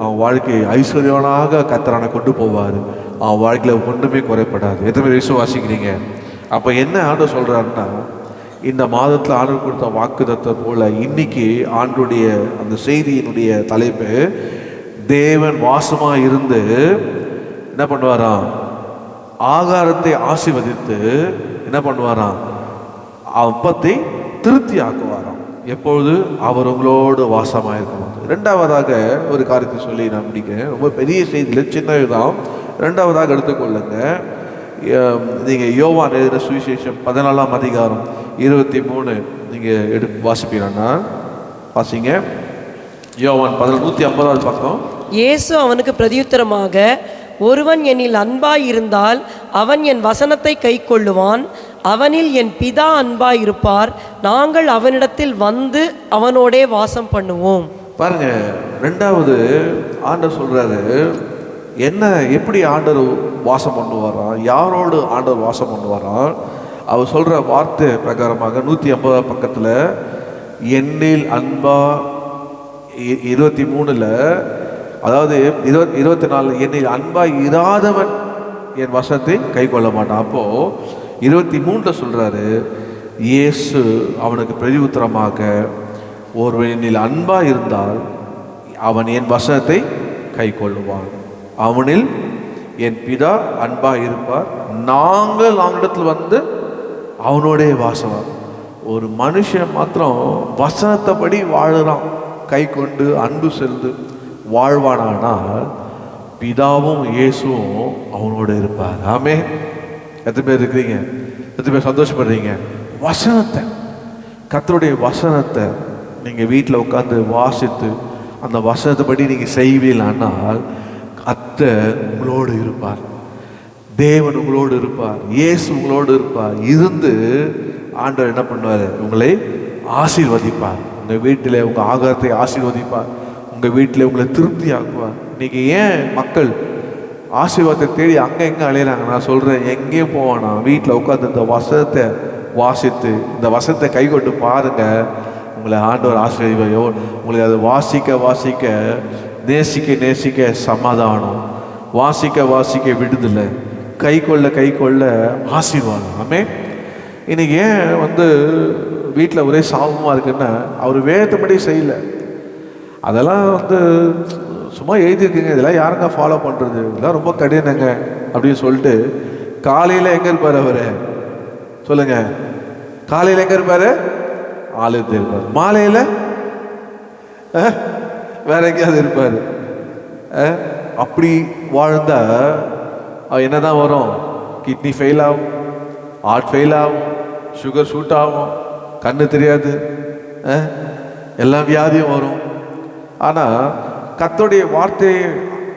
Speaker 1: அவன் வாழ்க்கை ஐஸ்வர்யவனாக கர்த்தரான கொண்டு போவார். அவன் வாழ்க்கையில் ஒன்றுமே குறைப்படாது. எத்தனை விசுவாசிக்கிறீங்க? அப்போ என்ன ஆண்டவர் சொல்கிறாருன்னா, இந்த மாதத்தில் ஆண்டவர் கொடுத்த வாக்குத்தத்தை போல இன்னைக்கு ஆண்டுடைய அந்த செய்தியினுடைய தலைப்பு, தேவன் வாசமாக இருந்து என்ன பண்ணுவாராம், ஆகாரத்தை ஆசீர்வதித்து என்ன பண்ணுவாராம், அப்பத்தை திருப்தி ஆக்குவாராம். எப்பொழுது அவர் உங்களோடு வாசமாக இருக்கும்போது. ரெண்டாவதாக ஒரு காரியத்தை சொல்லி நான் முடிக்கிறேன். ரொம்ப பெரிய செய்தியில் சின்னதுதான். ரெண்டாவதாக எடுத்துக்கொள்ளுங்க, நீங்கள் யோவான் எழுதின சுவிசேஷம் 14ஆம் அதிகாரம் 23 நீங்கள் வாசிப்பீங்கன்னா வாசிங்க. யோவான் 150வது பக்கம்.
Speaker 2: இயேசு அவனுக்கு பிரதியுத்தரமாக, ஒருவன் என்னில் அன்பாய் இருந்தால் அவன் என் வசனத்தை கைக்கொள்ளுவான், அவனில் என் பிதா அன்பாய் இருப்பார், நாங்கள் அவனிடத்தில் வந்து அவனோடே வாசம் பண்ணுவோம்.
Speaker 1: பாருங்க, ரெண்டாவது ஆண்டவர் சொல்றாரு, என்ன எப்படி ஆண்டவர் வாசம் பண்ணுவாராம், யாரோடு ஆண்டவர் வாசம் பண்ணுவாராம். அவர் சொல்ற வார்த்தை பிரகாரமாக 150 பக்கத்தில் என்னில் அன்பா 23, அதாவது 24, என்னில் அன்பாய் இராதவன் என் வசனத்தை கை கொள்ள மாட்டான். அப்போ 23 சொல்றாரு, இயேசு அவனுக்கு பிரதியுத்தரமாக, ஒருவன் என்னில் அன்பா இருந்தால் அவன் என் வசனத்தை கை கொள்ளுவான், அவனில் என் பிதா அன்பா இருப்பார், நாங்கள் அவனிடத்தில் வந்து அவனோடைய வாசம். ஒரு மனுஷன் மாத்திரம் வசனத்தைப்படி வாழுறான், கை கொண்டு அன்பு செலுத்து வாழ்வானால் பிதாவும் இயேசுவும் அவனோட இருப்பார். ஆமே. எத்தனை பேர் இருக்கிறீங்க? எத்தனை பேர் சந்தோஷப்படுறீங்க? வசனத்தை, கர்த்தருடைய வசனத்தை நீங்கள் வீட்டில் உட்காந்து வாசித்து அந்த வசனத்தைப்படி நீங்கள் செய்வீங்களானால் கர்த்தர் உங்களோடு இருப்பார், தேவன் உங்களோடு இருப்பார், இயேசு உங்களோடு இருப்பார். இருந்து ஆண்டவர் என்ன பண்ணுவார், உங்களை ஆசீர்வதிப்பார். உங்கள் வீட்டில் உங்கள் ஆகாரத்தை ஆசீர்வதிப்பார், உங்கள் வீட்டில் உங்களை திருப்தி ஆக்குவார். இன்றைக்கி ஏன் மக்கள் ஆசீர்வாதத்தை தேடி அங்கே எங்கே அலையிறாங்க. நான் சொல்கிறேன், எங்கேயும் போவானா, வீட்டில் உட்காந்து இந்த வசனத்தை வாசித்து இந்த வசனத்தை கை கொண்டு பாருங்க, உங்களை ஆண்டவர் ஆசீர்வதிப்பார். உங்களுக்கு அது வாசிக்க வாசிக்க, நேசிக்க நேசிக்க சமாதானம், வாசிக்க வாசிக்க விடுதலை, கை கொள்ள ஆசீர்வாதம். ஆமே. இன்னைக்கு ஏன் வீட்டில் ஒரே சாபமாக இருக்குன்னா, அவர் வேதப்படி செய்யலை. அதெல்லாம் சும்மா எழுதியிருக்குங்க, இதெல்லாம் யாருங்க ஃபாலோ பண்ணுறது, இதெல்லாம் ரொம்ப கடினங்க அப்படின்னு சொல்லிட்டு காலையில் எங்கே இருப்பார் அவர் சொல்லுங்க? காலையில் எங்கே இருப்பார்? ஆலயத்தில் இருப்பார். மாலையில் வேற எங்கேயாவது இருப்பார். அப்படி வாழ்ந்தா என்னதான் வரும்? கிட்னி ஃபெயில் ஆகும், ஹார்ட் ஃபெயில் ஆகும், சுகர் ஷூட் ஆகும், கண்ணு தெரியாது, எல்லா வியாதியும் வரும். ஆனால் கர்த்தருடைய வார்த்தையை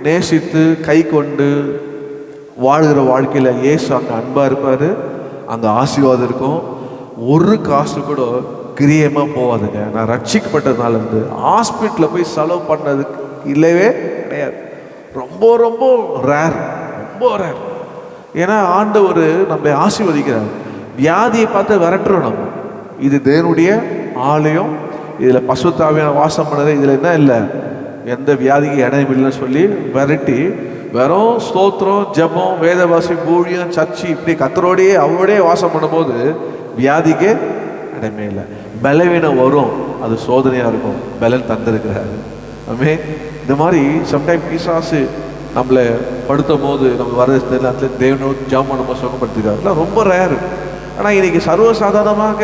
Speaker 1: நேசித்து கை கொண்டு வாழ்கிற வாழ்க்கையில் இயேசு அங்கே அன்பாக இருப்பார், அங்கே ஆசீர்வாதம் இருக்கும். ஒரு காசு கூட கிரியமாக போகாதுங்க. நான் ரட்சிக்கப்பட்டதுனால ஹாஸ்பிட்டலில் போய் செலவு பண்ணதுக்கு இல்லவே கிடையாது. ரொம்ப ரொம்ப ரேர், ரொம்ப ரேர். ஏன்னா ஆண்டவர் நம்ம ஆசீர்வதிக்கிறார். வியாதியை பார்த்து விரட்டுறோம் நம்ம. இது தேவனுடைய ஆலயம், இதில் பசுத்த ஆவியான வாசம் பண்ணது, இதில் என்ன இல்லை, எந்த வியாதிக்கு இடம் இல்லைன்னு சொல்லி விரட்டி வெறும் ஸ்தோத்திரம், ஜெபம், வேதவாசி, ஊழியம், சர்ச்சி, இப்படி கர்த்தரோடையே அவரோடையே வாசம் பண்ணும்போது வியாதிக்கு இடமே இல்லை. பலவீனம் வரும், அது சோதனையாக இருக்கும், பலன் தந்திருக்கிறாரு. ஆமே. இந்த மாதிரி சம்டைம் பிசாசு நம்மளை படுத்தும் போது நம்ம வர தேவனோ ஜாம் நம்ம சுகப்படுத்திருக்காரு, ரொம்ப ரேரு. ஆனால் இன்னைக்கு சர்வசாதாரணமாக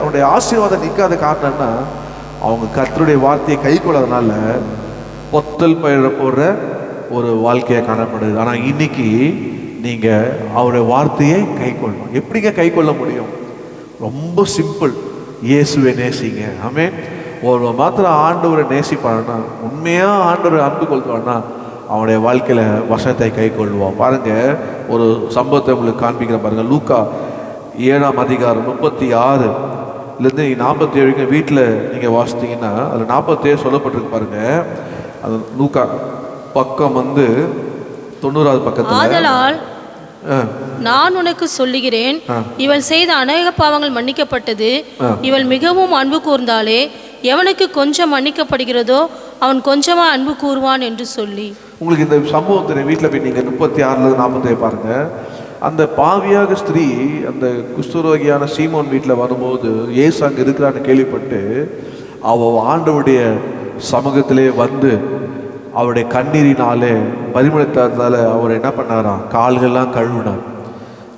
Speaker 1: அவனுடைய ஆசீர்வாதம் நிற்காத காரணம்னா, அவங்க கர்த்தருடைய வார்த்தையை கை கொள்ளாதனால பொத்தல் பயிர போடுற ஒரு வாழ்க்கையை காணப்படுது. ஆனால் இன்னைக்கு நீங்கள் அவருடைய வார்த்தையை கை கொள்ளணும். எப்படிங்க கை கொள்ள முடியும்? ரொம்ப சிம்பிள். இயேசுவை நேசிங்க. ஆமே. ஒரு மாத்திரம் ஆண்டவரை நேசிப்பானா, உண்மையாக ஆண்டவரை அன்பு கொள்வானா, அவனுடைய வாழ்க்கையில் வசனத்தை கை கொள்வான். பாருங்க, ஒரு சம்பவத்தை உங்களுக்கு காண்பிக்கிற பாருங்க. லூக்கா 7ஆம் அதிகாரம் 36லேருந்து 47 வீட்டில் நீங்கள் வாசித்தீங்கன்னா அதில் 47 சொல்லப்பட்டிருக்கு பாருங்க. அது லூக்கா பக்கம் 90வது பக்கத்தில்.
Speaker 3: ஆதலால் நான் உனக்கு சொல்லுகிறேன், இவள் செய்த அநேக பாவங்கள் மன்னிக்கப்பட்டது, இவள் மிகவும் அன்பு கூர்ந்தாலே எவனுக்கு கொஞ்சம் மன்னிக்கப்படுகிறதோ அவன் கொஞ்சமா அன்பு கூறுவான் என்று சொல்லி.
Speaker 1: உங்களுக்கு இந்த சம்பவத்தை வீட்டில் போய் நீங்கள் 36லேருந்து 47 பாருங்க. அந்த பாவியாக ஸ்திரீ அந்த குஷ்டரோகியான சீமோன் வீட்டில் வரும்போது இயேசு அங்கே இருக்கிறான்னு கேள்விப்பட்டு அவள் ஆண்டவருடைய சமூகத்திலே அவருடைய கண்ணீரினாலே பரிமளத்தால் அவர் என்ன பண்ணாராம், கால்கள்லாம் கழுவினார்.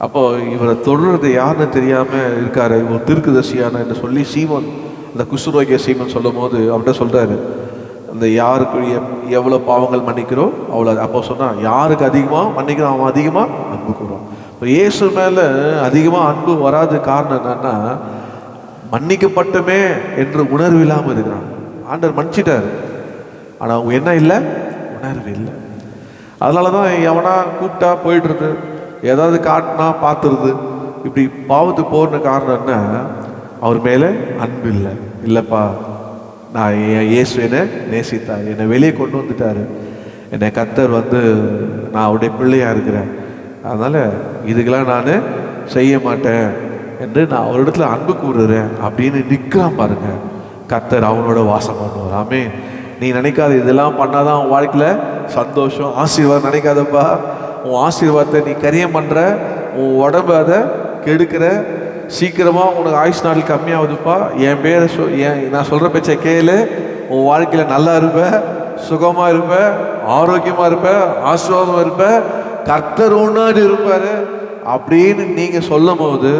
Speaker 1: அப்போ இவரை தொழுறது யாருன்னு தெரியாமல் இருக்காரு, இவர் தீர்க்கதரிசியான என்று சொல்லி சீமோன், அந்த குஷ்டரோகிய சீமோன் சொல்லும் போது அவர்கிட்ட சொல்கிறாரு, அந்த யாருக்கு எவ்வளோ பாவங்கள் மன்னிக்கிறோம் அவ்வளோ. அப்போ சொன்னால் யாருக்கு அதிகமாக மன்னிக்கிறோம் அவன் அதிகமாக அன்பு கூறுவான். இப்போ இயேசு மேலே அதிகமாக அன்பு வராத காரணம் என்னன்னா, மன்னிக்கப்பட்டமே என்று உணர்வு இல்லாமல் இருக்கிறான். ஆண்டவர் மன்னிச்சிட்டார், ஆனால் அவங்க என்ன இல்லை, உணர்வு இல்லை. அதனால தான் எவனா கூப்பிட்டா போயிடுறது, ஏதாவது காட்டினா பார்த்துருது, இப்படி பாவத்துக்கு போகிற காரணம் என்ன, அவர் மேலே அன்பு இல்லை. இல்லைப்பா, நான் இயேசுவை நேசித்தா என்னை வெளியே கொண்டு வந்துட்டாரு, என்னை கர்த்தர் நான் அவருடைய பிள்ளையாக இருக்கிறேன், அதனால் இதுக்கெல்லாம் நான் செய்ய மாட்டேன் என்று நான் அவரிடத்துல அன்பு கூறுறேன் அப்படின்னு நிற்கிறான் பாருங்க. கர்த்தர் அவனோட வாசம் பண்ணுவார். ஆமே. நீ நினைக்காத இதெல்லாம் பண்ணாதான் உன் வாழ்க்கையில் சந்தோஷம் ஆசீர்வாதம் நினைக்காதப்பா. உன் ஆசீர்வாதத்தை நீ கரியம் பண்ணுற, உன் உடம்பு அதை கெடுக்கிற, சீக்கிரமாக உனக்கு ஆயுஷ் நாள் கம்மியாகுதுப்பா. என் பேரை நான் சொல்கிற பேச்சை கேளு, உன் வாழ்க்கையில் நல்லா இருப்ப, சுகமாக இருப்ப, ஆரோக்கியமாக இருப்ப, ஆசீர்வாதமாக இருப்ப, கர்த்தர் உன்னாடி இருப்பார் அப்படின்னு நீங்கள் சொல்லும் போது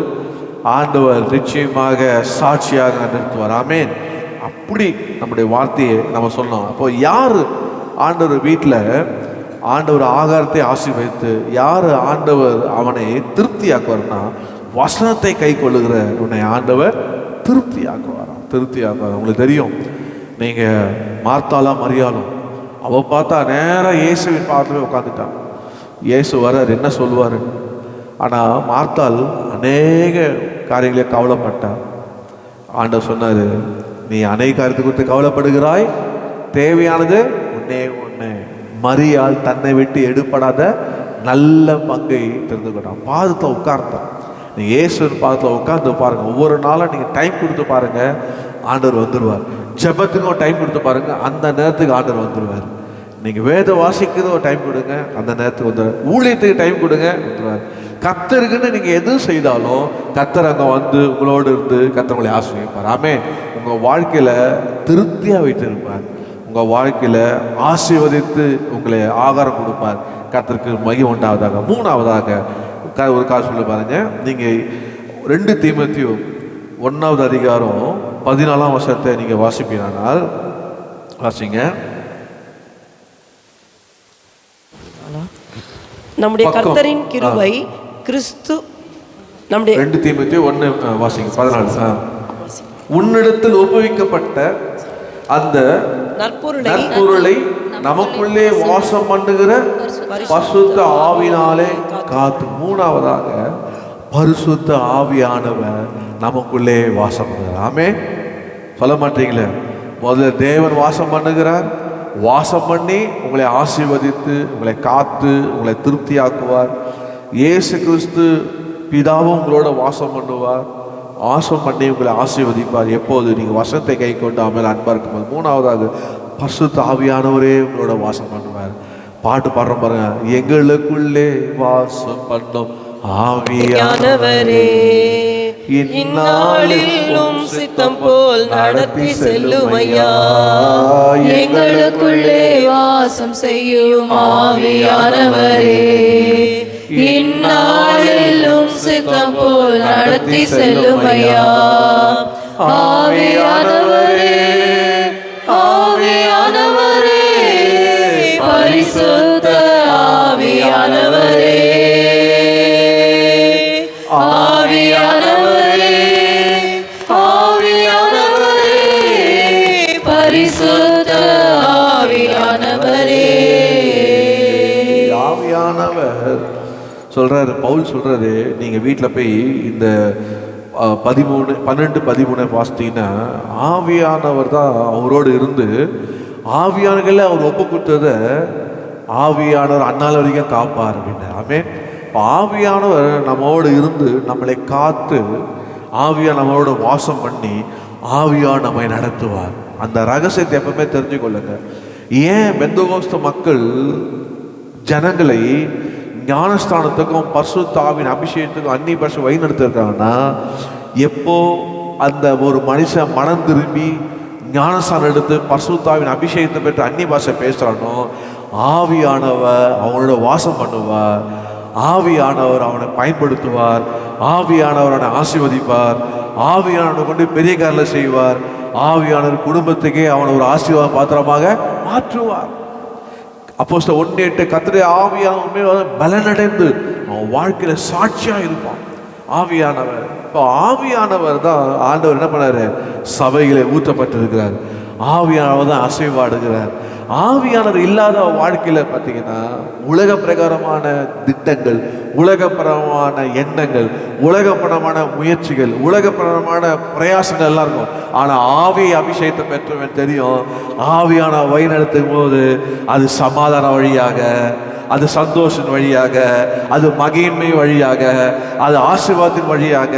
Speaker 1: ஆண்டவர் நிச்சயமாக சாட்சியாக நிறுத்துவார். ஆமேன். அப்படி நம்முடைய வார்த்தையை நம்ம சொல்லணும். அப்போ யார் ஆண்டவர் வீட்டில் ஆண்டவர் ஆகாரத்தை ஆசீர்வதித்து யார் ஆண்டவர் அவனை திருப்தியாக்குவார்னா, வசனத்தை கை கொள்ளுகிற உன்னை ஆண்டவர் திருப்தியாக்குவாராம். திருப்தியாக்குவார். உங்களுக்கு தெரியும், நீங்கள் மார்த்தாலாம் மரியாளும் அவள் பார்த்தா நேராக இயேசுவின் பாதத்தில் உட்காந்துட்டான். இயேசு வரார், என்ன சொல்லுவார்? ஆனால் மார்த்தாள் அநேக காரியங்களே கவலைப்பட்டார். ஆண்டவர் சொன்னார், நீ அநேக காரியத்தை குறித்து கவலைப்படுகிறாய், தேவையானது ஒன்னே ஒன்று, மரியாள் தன்னை விட்டு எடுப்படாத நல்ல பங்கை தெரிந்து கொண்டான். பாதத்தில் உட்கார்ந்தான். நீங்கள் இயேசுவின் பாதத்தில் உட்கார்ந்து பாருங்கள். ஒவ்வொரு நாளும் நீங்கள் டைம் கொடுத்து பாருங்கள், ஆண்டவர் வந்துடுவார். ஜெபத்துக்கும் டைம் கொடுத்து பாருங்கள், அந்த நேரத்துக்கு ஆண்டவர் வந்துடுவார். நீங்கள் வேத வாசிக்கிறது ஒரு டைம் கொடுங்க, அந்த நேரத்துக்கு வந்துடுவார். ஊழியத்துக்கு டைம் கொடுங்க, வந்துடுவார். கர்த்தருக்குன்னு நீங்கள் எது செய்தாலும் கர்த்தர் அங்கே வந்து உங்களோடு இருந்து கர்த்தர் உங்களை ஆசீர்வதிப்பார். ஆமே. உங்கள் வாழ்க்கையில் திருப்தியாக வைத்திருப்பார். உங்கள் வாழ்க்கையில் ஆசீர்வதித்து உங்களை ஆகாரம் கொடுப்பார். கர்த்தருக்கு மகிமை உண்டாவதாக. மூணாவதாக ஒரு கால் சொல்ல பாருங்க. நீங்கள் 2 தீமோத்தேயு 1 அதிகாரம் 14ஆம் வசனத்தை நீங்கள் வாசிப்பீங்கனால் வாசிங்க.
Speaker 2: நம்முடைய கர்த்தரின் கிருபை கிறிஸ்து நம்முடைய
Speaker 1: 2 தீமோத்தேயு 1 வாசிங்க 14. உன்னிடத்தில் ஒப்புவிக்கப்பட்ட அந்த நற்பொருளை நமக்குள்ளே வாசம் பண்ணுகிற பரிசுத்த ஆவியினாலே காத்து. மூணாவதாக பரிசுத்த ஆவியானவர் நமக்குள்ளே வாசம் பண்ணுகிறார். ஆமே. சொல்ல மாட்டீங்களே? முதல்ல தேவன் வாசம் பண்ணுகிறார். வாசம் பண்ணி உங்களை ஆசீர்வதித்து உங்களை காத்து உங்களை திருப்தியாக்குவார். இயேசு கிறிஸ்து பிதாவும் உங்களோட வாசம் பண்ணுவார். வாசம் பண்ணி உங்களை ஆசீர்வதிப்பார். எப்போது நீங்கள் வசனத்தை கை கொண்டு ஆಮೇಲೆ அன்பா இருக்கும்போது. மூணாவதாக பரிசுத்த ஆவியானவரே உங்களோட வாசம் பண்ணுவார். பாட்டு பாடுற பாருங்க. எங்களுக்குள்ளே வாசம் பண்ணும் ஆவியானவரே,
Speaker 2: இந்நாளிலும் சித்தம் போல் நடத்தி செல்லும் ஐயா.
Speaker 4: எங்களுக்குள்ளே வாசம் செய்யும் ஆவியானவரே, இந்நாளிலும் சித்தம் போல் நடத்தி செல்லும் ஐயா. ஆவியானவரே, ஆவியானவரே, பரிசுத்த ஆவியானவரே, ஆவியானவரே, ஆவியானவரே, பரிசுத்த ஆவியானவரே.
Speaker 1: ஆவியானவர் சொல்றாரு, பவுல் சொல்றாரு, நீங்க வீட்டில் போய் இந்த 12-13 வாசித்தீங்கன்னா ஆவியானவர் தான் அவரோடு இருந்து ஆவியானவர்களை அவர் ஒப்பு கொடுத்ததை ஆவியானவர் அந்நாள் வரைக்கும் காப்பார் அப்படின்னு. ஆமென். ஆவியானவர் நம்மோடு இருந்து நம்மளை காத்து ஆவியா நம்மளோட வாசம் பண்ணி ஆவியா நம்மை நடத்துவார். அந்த ரகசியத்தை எப்பவுமே தெரிஞ்சுக்கொள்ளுங்க. ஏன் பெந்தகோஸ்து மக்கள் ஜனங்களை ஞானஸ்தானத்துக்கும் பரிசுத்த ஆவியின் அபிஷேகத்துக்கும் அந்நிய பாஷை வழி நடத்திருக்காங்கன்னா, எப்போ அந்த ஒரு மனுஷன் மனம் திரும்பி ஞானஸ்தானம் எடுத்து பரிசுத்த ஆவியின் அபிஷேகத்தை பெற்று அந்நிய பாஷை பேசுகிறானோ, ஆவியானவர் அவனோட வாசம் பண்ணுவார். ஆவியானவர் அவனை பயன்படுத்துவார். ஆவியானவர் அவனை ஆசீர்வதிப்பார். ஆவியானவனை கொண்டு பெரிய காரில் செய்வார். ஆவியானவர் குடும்பத்துக்கே அவனை ஒரு ஆசீர்வாத பாத்திரமாக மாற்றுவார். அப்போஸ்தலர் 1:8 கர்த்தருடைய ஆவியானவர் பலனடைந்து அவன் வாழ்க்கையில சாட்சியா இருப்பான். ஆவியானவர். இப்போ ஆவியானவர் தான் ஆண்டவர் என்ன பண்ணாரு? சபைகளை ஊற்றப்பட்டிருக்கிறார். ஆவியானவர் தான் அசைவாடுகிறார். ஆவியானவர் இல்லாத வாழ்க்கையில பார்த்தீங்கன்னா உலக பிரகாரமான திட்டங்கள், உலகப்பரமான எண்ணங்கள், உலகப்பரமான முயற்சிகள், உலகப்பரமான பிரயாசங்கள் எல்லாம் இருக்கும். ஆனால் ஆவியை அபிஷேகத்தை பெற்றவன் தெரியும், ஆவியான வழி நடத்தும் போது அது சமாதான வழியாக, அது சந்தோஷத்தின் வழியாக, அது மகிமை வழியாக, அது ஆசீர்வாதத்தின் வழியாக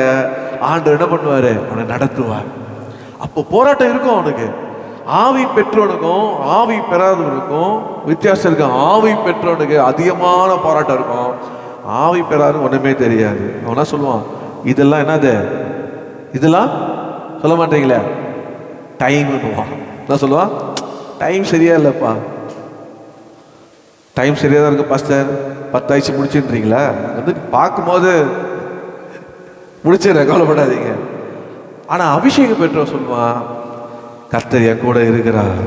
Speaker 1: ஆண்டவர் என்ன பண்ணுவார்? அவனை நடத்துவார். அப்போ போராட்டம் இருக்கும் அவனுக்கு. ஆவி பெற்றவனுக்கும் ஆவி பெறாதவனுக்கும் வித்தியாசம் இருக்கும். ஆவி பெற்றவனுக்கு அதிகமான போராட்டம் இருக்கும். ஆவி பெறாது ஒன்றுமே தெரியாது. அவனா சொல்லுவான், இதெல்லாம் என்னது, இதெல்லாம் சொல்ல மாட்டீங்களே டைம்னுவான். என்ன சொல்லுவான்? டைம் சரியா இல்லைப்பா. டைம் சரியாக தான் இருக்கு பாஸ்டர், 10 ஆயிடுச்சு முடிச்சுன்றீங்களா? வந்து பார்க்கும்போது முடிச்சிடறேன், கவலைப்படாதீங்க. ஆனால் அபிஷேகம் பெற்றவன் சொல்லுவான், கர்த்தர் என் கூட இருக்கிறார்,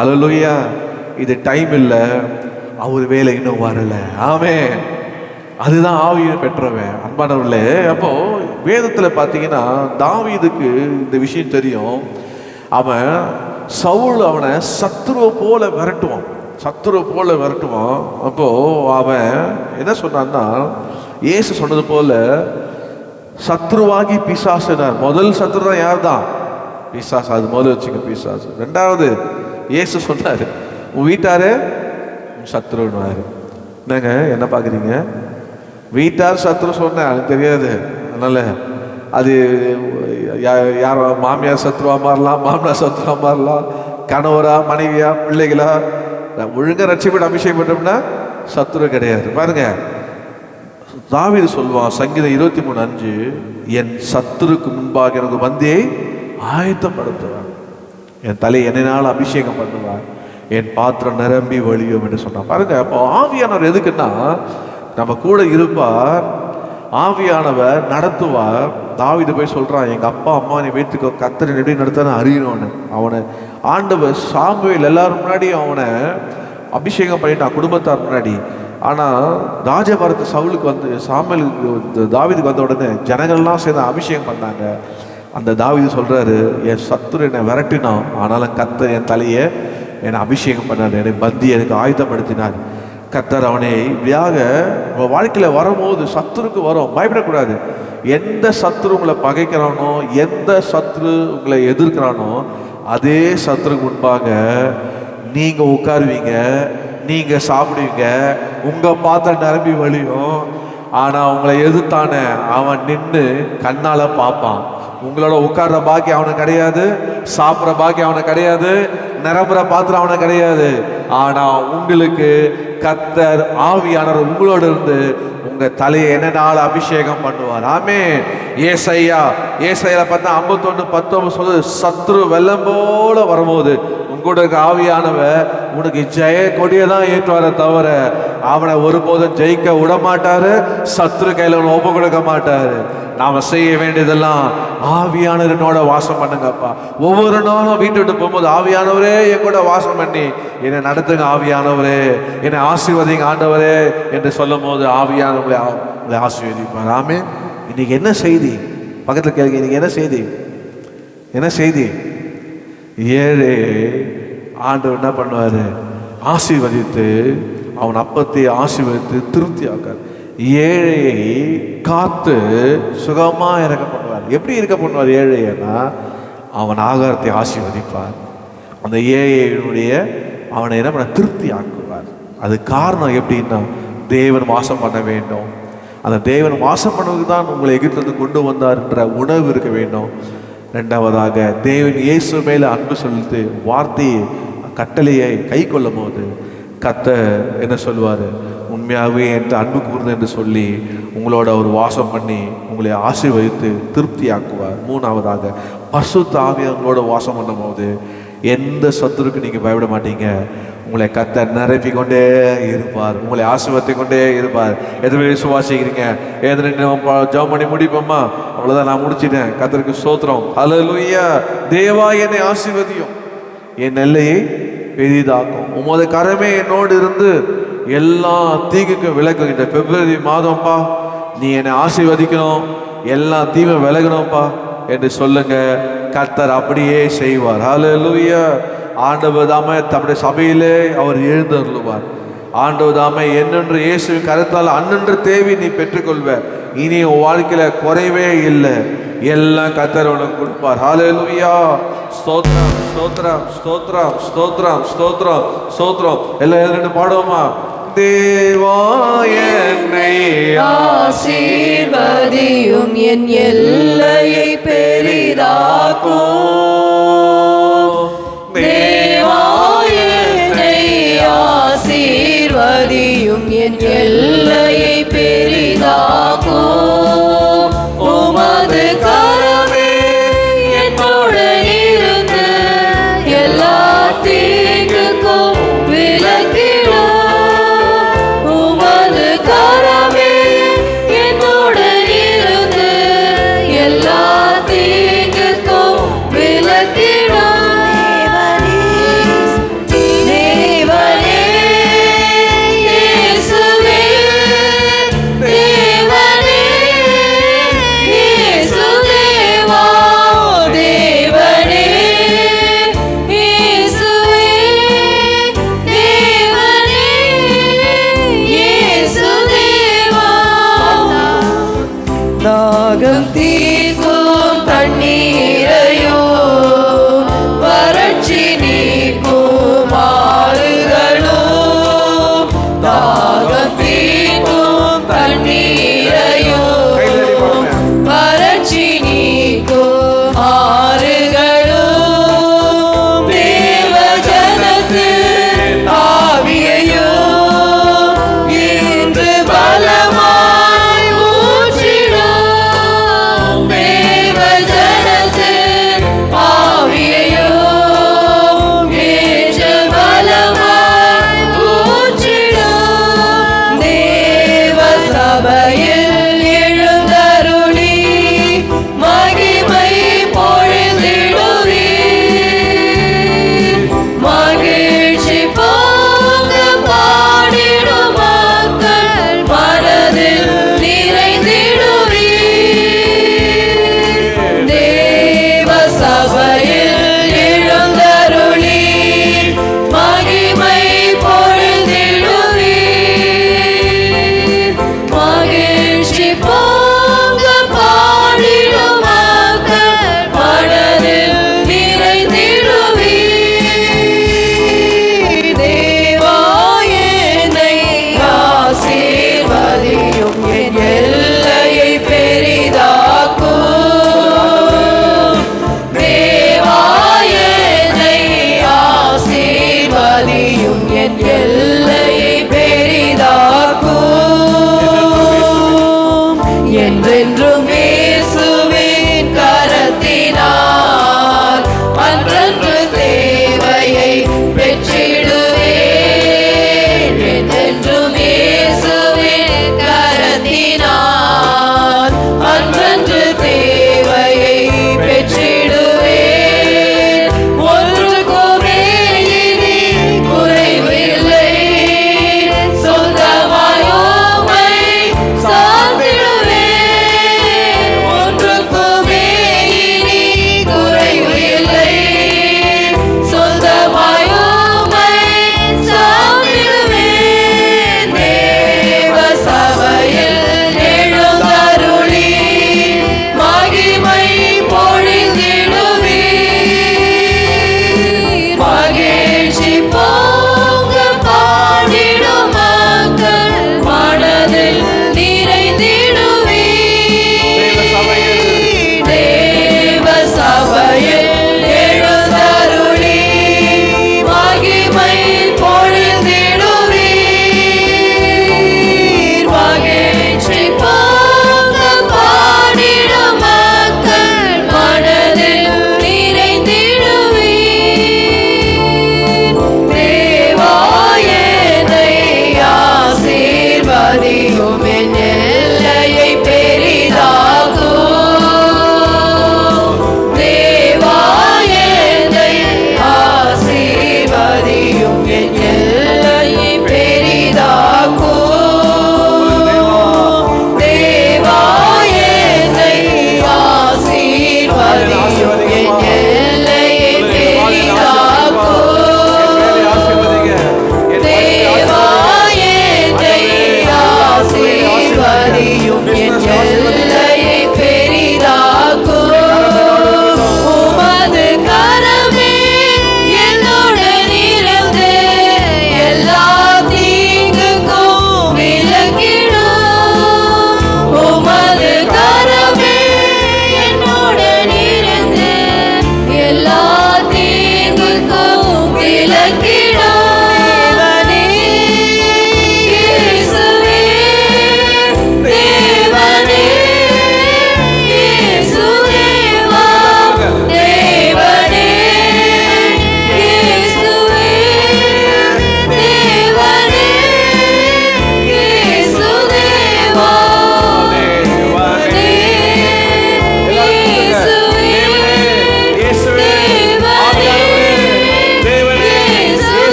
Speaker 1: அல்லேலூயா, இது டைம் இல்லை, அவர் வேலை இன்னும் வரல. ஆமென். அதுதான் ஆவியை பெற்றவன். அன்பானவர்களே, அப்போ வேதத்தில் பார்த்தீங்கன்னா தாவீதுக்கு இந்த விஷயம் தெரியும். அவன் சவுல் அவனை சத்துருவை போல விரட்டுவான். அப்போ அவன் என்ன சொன்னான்னா, இயேசு சொன்னது போல சத்ருவாகி பிசாசுனார். முதல் சத்ரு தான் யார் தான்? பிசாசு. அது முதல்ல வச்சுக்க, பிசாசு. ரெண்டாவது இயேசு சொன்னார், உன் வீட்டாரு சத்ருன்னுவார். என்னங்க என்ன பார்க்குறீங்க? வீட்டார் சத்ரு சொன்னேன், அது தெரியாது. அதனால் அது யார் மாமியார் சத்ருவா மாறலாம், மாமனார் சத்ருவா மாறலாம், கணவரா மனைவியா பிள்ளைகளா. ஒழுங்காக ரட்சிப்பட்டு அபிஷேகம் பண்ணோம்னா சத்ரு கிடையாது. பாருங்க, தாவீது சொல்லுவான் சங்கீதம் 23:5, என் சத்துருக்கு முன்பாக எனக்கு பந்தியை ஆயத்தப்படுத்துவார், என் தலை என்னைனால அபிஷேகம் பண்ணுவார், என் பாத்திரம் நிரம்பி வழியும் என்று சொன்னான். பாருங்க, அப்போ ஆவியானவர் எதுக்குன்னா நம்ம கூட இருப்பார், ஆவியானவர் நடத்துவார். தாவீது போய் சொல்றான், எங்க அப்பா அம்மா நீ வீட்டுக்கு கர்த்தர் எப்படி நடத்தான்னு அறியணும்னு. அவனை ஆண்டவர் சாமுவேல் எல்லாரும் முன்னாடி அவனை அபிஷேகம் பண்ணிட்டான், குடும்பத்தார் முன்னாடி. ஆனால் ராஜபாரத்து சவுலுக்கு வந்து சாமுவேலுக்கு தாவீதுக்கு வந்த உடனே ஜனங்கள்லாம் சேர்ந்து அபிஷேகம் பண்ணாங்க. அந்த தாவீது சொல்றாரு, என் சத்துரு என்னை விரட்டினான், ஆனாலும் கர்த்தர் என் தலையை என்னை அபிஷேகம் பண்ணார், என்னை பந்தி எனக்கு ஆயுதப்படுத்தினார். கர்த்தர் அவனை இப்படியாக வாழ்க்கையில் வரும்போது சத்துருக்கு வரும், பயப்படக்கூடாது. எந்த சத்துரு உங்களை பகைக்கிறானோ, எந்த சத்துரு உங்களை எதிர்க்கிறானோ, அதே சத்துருக்கு முன்பாக நீங்க உட்காருவீங்க, நீங்க சாப்பிடுவீங்க, உங்க பாத்திரம் நிரம்பி வழியும். ஆனா உங்களை எதிர்த்தானே அவன் நின்று கண்ணால பார்ப்பான். உங்களோட உட்கார்ற பாக்கி அவனுக்கு கிடையாது, சாப்பிட்ற பாக்கி அவனுக்கு கிடையாது, நிரம்புற பாத்திரம் அவனுக்கு கிடையாது. ஆனா உங்களுக்கு கர்த்தர் ஆவியானவர் உங்களோட இருந்து உங்க தலையை என்னனால அபிஷேகம் பண்ணுவார். ஆமென். ஏசாயா பார்த்தா 51:19 சொல்லுது, சத்ரு வெள்ளம் போல வரும்போது உங்களோட ஆவியானவர் உனக்கு ஜெய கொடியை தான் ஏற்றுவார தவிர அவனை ஒருபோதும் ஜெயிக்க விட மாட்டாரு, சத்ரு கையில ஒப்பு கொடுக்க மாட்டாரு. நாம செய்ய வேண்டியதெல்லாம் ஆவியானவரோட வாசம் பண்ணுங்கப்பா. ஒவ்வொரு நாளும் வீட்டு விட்டு போகும்போது ஆவியானவரே என் கூட வாசம் பண்ணி என்னை நடத்துங்க, ஆவியானவரே என்னை ஆசீர்வதிங்க ஆண்டவரே என்று சொல்லும் போது ஆவியானவர்களை ஆசீர்வதிப்பார். ஆமென். இன்னைக்கு என்ன செய்தி? பக்கத்தில் கேளுங்க, இன்னைக்கு என்ன செய்தி? என்ன செய்தி? ஏழை ஆண்டவர் என்ன பண்ணுவாரு? ஆசீர்வதித்து அவன் அப்பத்தை ஆசீர்வதித்து திருப்தி ஆக்கார். ஏழையை காத்து சுகமா இறக்க பண்ணுவார். எப்படி இருக்க பண்ணுவார் ஏழைனா? அவன் ஆகாரத்தை ஆசீர்வதிப்பார். அந்த ஏழையினுடைய அவனை என்ன பண்ண திருப்தி ஆக்குவார். அது காரணம் எப்படின்னா தேவன் வாசம் பண்ண வேண்டும். அந்த தேவன் வாசம் பண்ணுவதுக்கு தான் உங்களை எகிப்திலிருந்து கொண்டு வந்தார் என்ற உணர்வு இருக்க வேண்டும். ரெண்டாவதாக தேவன் இயேசு மேல அன்பு செலுத்தி வார்த்தையை கட்டளையை கை கொள்ளும் போது கர்த்தர் என்ன சொல்லுவார்? உண்மையாகவே என்ற அன்பு கூர்ந்து என்று சொல்லி உங்களோட ஒரு வாசம் பண்ணி உங்களை ஆசீர்வதித்து திருப்தி ஆக்குவார். மூணாவதாக பரிசுத்த ஆவியானவரோட வாசம் பண்ணும் போது எந்த சத்துருக்கு நீங்கள் பயப்பட மாட்டீங்க. உங்களை கர்த்தர் நிரப்பி கொண்டே இருப்பார், உங்களை ஆசீர்வதித்து கொண்டே இருப்பார். எதுவுமே விசுவாசிக்கிறீங்க? எதுன்னு ஜெபம் பண்ணி முடிப்போமா? அவ்வளோதான், நான் முடிச்சிட்டேன். கர்த்தருக்கு ஸ்தோத்திரம். ஹல்லேலூயா. தேவா என்னை ஆசீர்வதியும், என் எல்லையை பெரிதாக்கும், உமது கரமே என்னோடு இருந்து எல்லா தீங்குக்கும் விலக்கும். இந்த பிப்ரவரி மாதம்ப்பா நீ என்னை ஆசீர்வதிக்கணும், எல்லா தீமை விலகணும்ப்பா என்று சொல்லுங்க. கர்த்தர் அப்படியே செய்வார். ஹல்லேலூயா. ஆண்டவர் தாமே தம்முடைய சபையிலே அவர் எழுந்தருளுவார். ஆண்டவர் தாமே என்னென்று இயேசுவின் கருத்தால் அன்னென்று தேவி நீ பெற்றுக்கொள்வ. இனி உன் வாழ்க்கையில குறைவே இல்லை, எல்லாம் கர்த்தர் உனக்கு கொடுப்பார். ஹல்லேலூயா. ஸ்தோத்திரம் ஸ்தோத்திரம் ஸ்தோத்திரம் ஸ்தோத்திரம் ஸ்தோத்திரம் ஸ்தோத்திரம். எல்லாம் எதிர்த்து பாடுவோமா? தேவா என்னை
Speaker 4: ஆசீர்வதியும், என் எல்லையை பெரிதாக்கும். தேவா என்னை ஆசீர்வதியும், என் எல்லையை பெரிதாக்கும். உமது கரமே என்னுடன் இருந்து எல்லா தீங்குக்கும் விலக்கிடும். உமது கரமே என்னுடன் இருந்து எல்லா தீங்குக்கும் விலக்கிடும். தேவனே இயேசுவே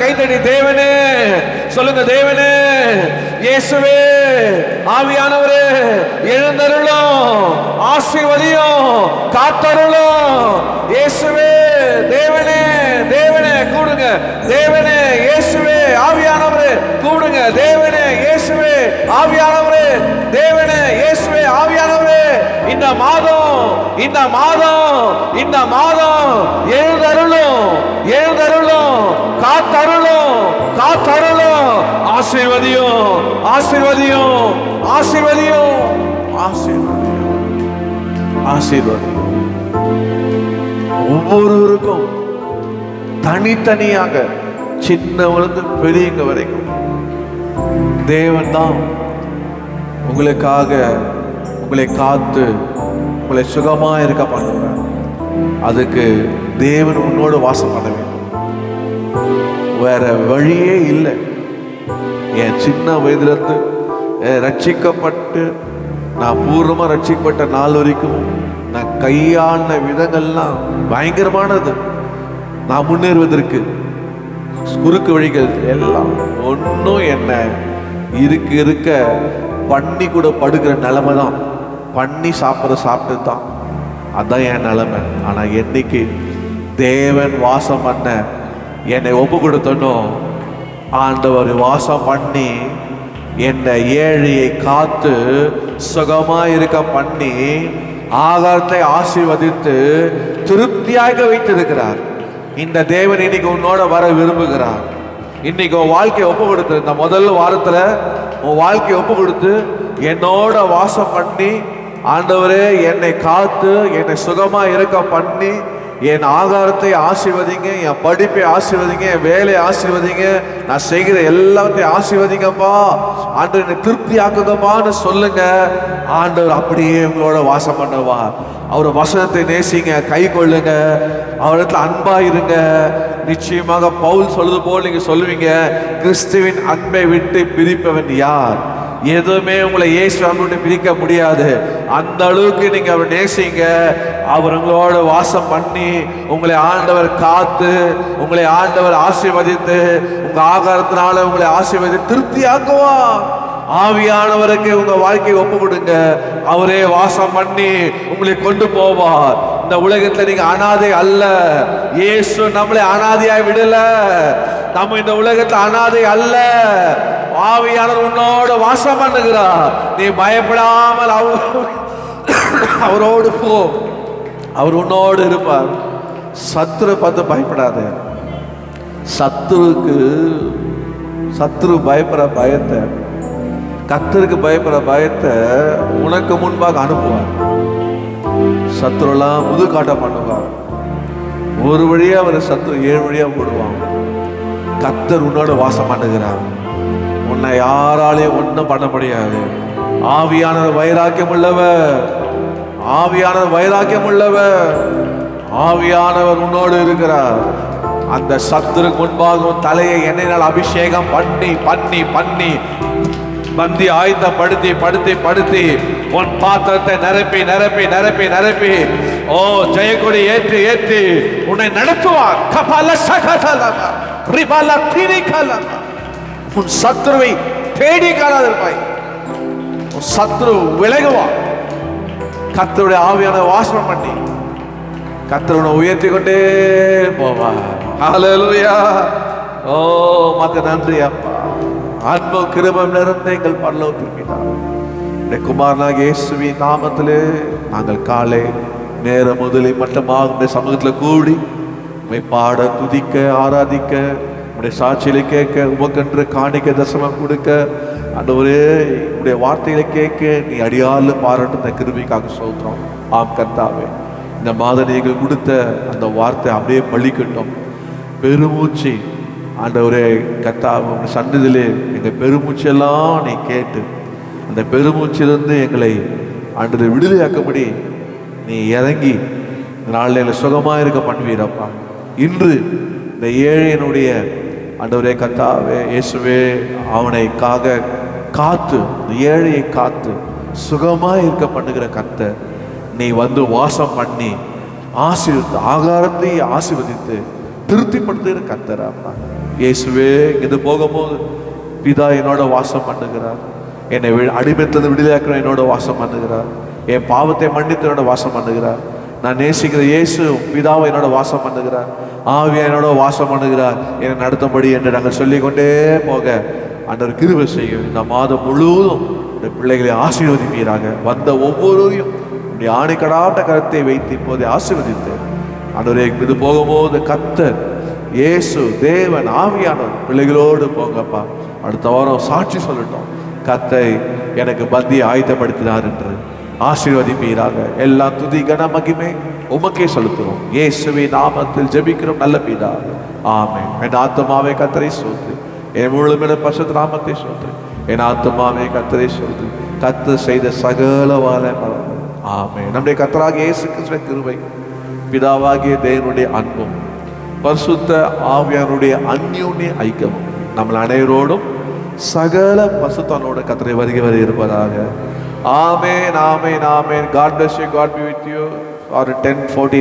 Speaker 1: கைத்தடி தேவனே சொல்லுங்க, தேவனே, இயேசுவே, ஆவியானவரே, எழுந்தருளும், ஆசீர்வதியும், காத்தருளும். இயேசுவே, தேவனே, தேவனே கூடுங்க, தேவனே, இயேசுவே, ஆவியானவரே கூடுங்க, தேவனே, இயேசுவே, ஆவியானவரே, தேவனே, இயேசுவே, ஆவியானவரே. இந்த மாதம் எழுந்தருளும், எழுந்தருளும், காத்தருளும், காத்தருளும், ஆசீர்வதியும், ஆசீர்வதியும், ஆசீர்வதியும், ஆசீர்வதியும், ஆசீர்வதியும். ஒவ்வொருவருக்கும் தனித்தனியாக, சின்னவருந்து பெரியவங்க வரைக்கும் தேவன் தான் உங்களுக்காக உங்களை காத்து உங்களை சுகமா இருக்க பண்ணுவார். அதுக்கு தேவன் உன்னோடு வாசம் பண்ண வேண்டும். வேற வழியே இல்லை. என் சின்ன வயதிலிருந்து ரட்சிக்கப்பட்டு நான் பூர்வமாக ரட்சிக்கப்பட்ட நாள் வரைக்கும் நான் கையாண்ட விதங்கள்லாம் பயங்கரமானது. நான் முன்னேறுவதற்கு குறுக்கு வழிகள் எல்லாம் ஒன்றும் என்ன இருக்க பண்ணி கூட படுக்கிற நிலைமை தான். பண்ணி சாப்பிட்டு தான், அதான் என் நிலைமை. ஆனால் என்னைக்கு தேவன் வாசம் பண்ண என்னை ஒப்பு கொடுத்தனோ, ஆண்டவர் வாசம் பண்ணி என்னை ஏழையை காத்து சுகமாக இருக்க பண்ணி ஆகாரத்தை ஆசீர்வதித்து திருப்தியாக வைத்திருக்கிறார். இந்த தேவன் இன்னைக்கு உன்னோட வர விரும்புகிறார். இன்னைக்கு உன் வாழ்க்கையை ஒப்பு கொடுத்து, இந்த முதல் வாரத்தில் உன் வாழ்க்கையை ஒப்பு கொடுத்து என்னோட வாசம் பண்ணி, ஆண்டவரே என்னை காத்து என்னை சுகமா இருக்க பண்ணி என் ஆகாரத்தை ஆசீர்வதிங்க, என் படிப்பை ஆசீர்வதிங்க, என் வேலையை ஆசீர்வதிங்க, நான் செய்கிற எல்லாத்தையும் ஆசீர்வதிங்கப்பா, ஆண்டவர் என்னை திருப்தி ஆக்குங்கப்பான்னு சொல்லுங்க. ஆண்டவர் அப்படியே உங்களோட வாசம் பண்ணுவா. அவர் வசனத்தை நேசிங்க, கை கொள்ளுங்க, அவரிடத்துல அன்பா இருங்க. நிச்சயமாக பவுல் சொல்வது போல் நீங்க சொல்லுவீங்க, கிறிஸ்துவின் அன்பை விட்டு பிரிப்பவன் யார்? எதுவுமே உங்களை இயேசு அன்பை பிரிக்க முடியாது. அந்த அளவுக்கு நீங்க அவர் நேசிங்க. அவர் உங்களோட வாசம் பண்ணி உங்களை ஆண்டவர் காத்து உங்களை ஆண்டவர் ஆசீர்வதித்து உங்க ஆகாரத்தினால உங்களை ஆசீர்வதித்து திருப்தியாக்குவா. ஆவியானவருக்கு உங்க வாழ்க்கையை ஒப்பு கொடுங்க. அவரே வாசம் பண்ணி உங்களை கொண்டு போவார். இந்த உலகத்துல நீங்க அனாதை அல்ல. இயேசு நம்மளை அனாதையாய் விடல. நம்ம இந்த உலகத்துல அனாதை அல்ல. ஆவியானவர் உன்னோட வாசம் பண்ணுகிறார். நீ பயப்படாமல் அவரோடு போ. அவர் உன்னோடு இருப்பார். சத்துரு பார்த்து பயப்படாத. சத்துரு பயப்படுற பயத்தை, கர்த்தருக்கு பயப்படுற பயத்தை உனக்கு முன்பாக அனுப்புவார். சத்துருலாம் முதுகாட்ட பண்ணுவார். ஒரு வழியா அவர் சத்துரு 7 வழியா போடுவான். கர்த்தர் உன்னோட வாசம் பண்ணுகிறார். உன்னை யாராலையும் ஒன்றும் பண்ண முடியாது. ஆவியானவர் வைராக்கியம் உள்ளவர். ஆவியானவர் வைராக்கியம் உள்ளவர். ஆவியானவர் உன்னோடு இருக்கிறார். அந்த சத்துருக்கு முன்பாக தலையை எண்ணெயினால் அபிஷேகம் பண்ணி பண்ணி பண்ணி பந்தி ஆயத்தப்படுத்தி படுத்தி படுத்தி உன் பாத்திரத்தை நிரப்பி நிரப்பி நிரப்பி நிரப்பி ஓ ஜெயக்கொடி ஏற்றி ஏற்றி உன்னை நடத்துவார். உன் சத்ருவை தேடி காணாதிருப்பாய். உன் சத்ரு விலகுவான். கர்த்தருடைய ஆவியான வாசம் பண்ணி கர்த்தரை உயர்த்தி கொண்டே போவார். ஹல்லேலூயா. ஓ மக நன்றி அப்பா. அன்பு கிருபை நிறைந்த எங்கள் பரலோகத்தின் பிதாவே, குமாரனாகிய இயேசுவின் நாமத்திலே நாங்கள் காலை நேரம் முதலில் மட்டுமாக இந்த சமூகத்தில் கூடி உம்மை பாட துதிக்க ஆராதிக்க உடைய சாட்சியில கேட்க உமக்கென்று காணிக்க தசமம் கொடுக்க ஆண்டவரே உடைய வார்த்தைகளை கேட்க நீ அடியால பாராட்டு இந்த கிருபைக்காக சொல்றோம். ஆம் கர்த்தாவே, இந்த மாத நீங்கள் கொடுத்த அந்த வார்த்தை அப்படியே பழிக்கட்டும். பெருமூச்சு ஆண்டவரே கர்த்தாவே உடைய சன்னதியிலே எங்கள் பெருமூச்செல்லாம் நீ கேட்டு அந்த பெருமூச்சிலிருந்து எங்களை ஆண்டவரை விடுதலையாக்கும்படி நீ இறங்கி நாளில் எங்களை சுகமாக இருக்க பண்ணுவீரப்பா. இன்று இந்த ஏழையனுடைய ஆண்டவரே கர்த்தாவே இயேசுவே அவனை காத்து இந்த ஏழையை காத்து சுகமாக இருக்க பண்ணுகிற கர்த்தர் நீ வந்து வாசம் பண்ணி ஆசீர்வதித்து ஆகாரத்தை ஆசீர்வதித்து திருப்திப்படுத்துகிற கர்த்தராப்பா. இயேசுவே இது போகும்போது பிதா என்னோட வாசம் பண்ணுகிறார், என்னை அடிமைத்தது விடுதலையாக்கிற என்னோட வாசம் பண்ணுகிறார், என் பாவத்தை மன்னித்து என்னோட வாசம் பண்ணுகிறார். நான் நேசிக்கிற இயேசு பிதாவை என்னோட வாசம் பண்ணுகிறார், ஆவியா என்னோட வாசம் பண்ணுகிறார், என்னை நடத்தும்படி என்று நாங்கள் சொல்லிக்கொண்டே போக ஆண்டவர் கிருபை செய்யும். இந்த மாதம் முழுவதும் இந்த பிள்ளைகளை ஆசீர்வதிப்பீராக. வந்த ஒவ்வொருவரையும் உடைய ஆணைக்கடாட்ட கருத்தை வைத்து இப்போதை ஆசீர்வதித்து ஆண்டவரே இது போகும்போது கர்த்தர் இயேசு தேவன் ஆவியானவர் பிள்ளைகளோடு போங்கப்பா. அடுத்த வாரம் சாட்சி சொல்லட்டும், கர்த்தர் எனக்கு பந்தியை ஆயத்தப்படுத்தினார் என்று. ஆசீர்வதிப்பீராக. எல்லா துதி கன மகிமை உமக்கே செலுத்துவோம். இயேசுவின் நாமத்தில் ஜெபிக்கிறோம் நல்ல பிதா, ஆமென். என் ஆத்துமாவே கர்த்தரை ஸ்தோத்திரி, என் முழுமையான பரிசுத்த நாமத்தை ஸ்தோத்திரி. என் ஆத்துமாவே கர்த்தரை ஸ்தோத்திரி, கர்த்தர் செய்த சகல வாழை மறந்து. ஆமென். நம்முடைய கர்த்தராகிய இயேசு கிறிஸ்துவின் கிருபை, பிதாவாகிய தேவனுடைய அன்பும் பரிசுத்த ஆவியானுடைய அந்யோன்ய ஐக்கியமும் நம்ம அனைவரோடும் சகல பரிசுத்தனோட கர்த்தரை வருகை இருப்பதாக. Amen, amen, amen. God bless you. God be with you. Or 10, 14.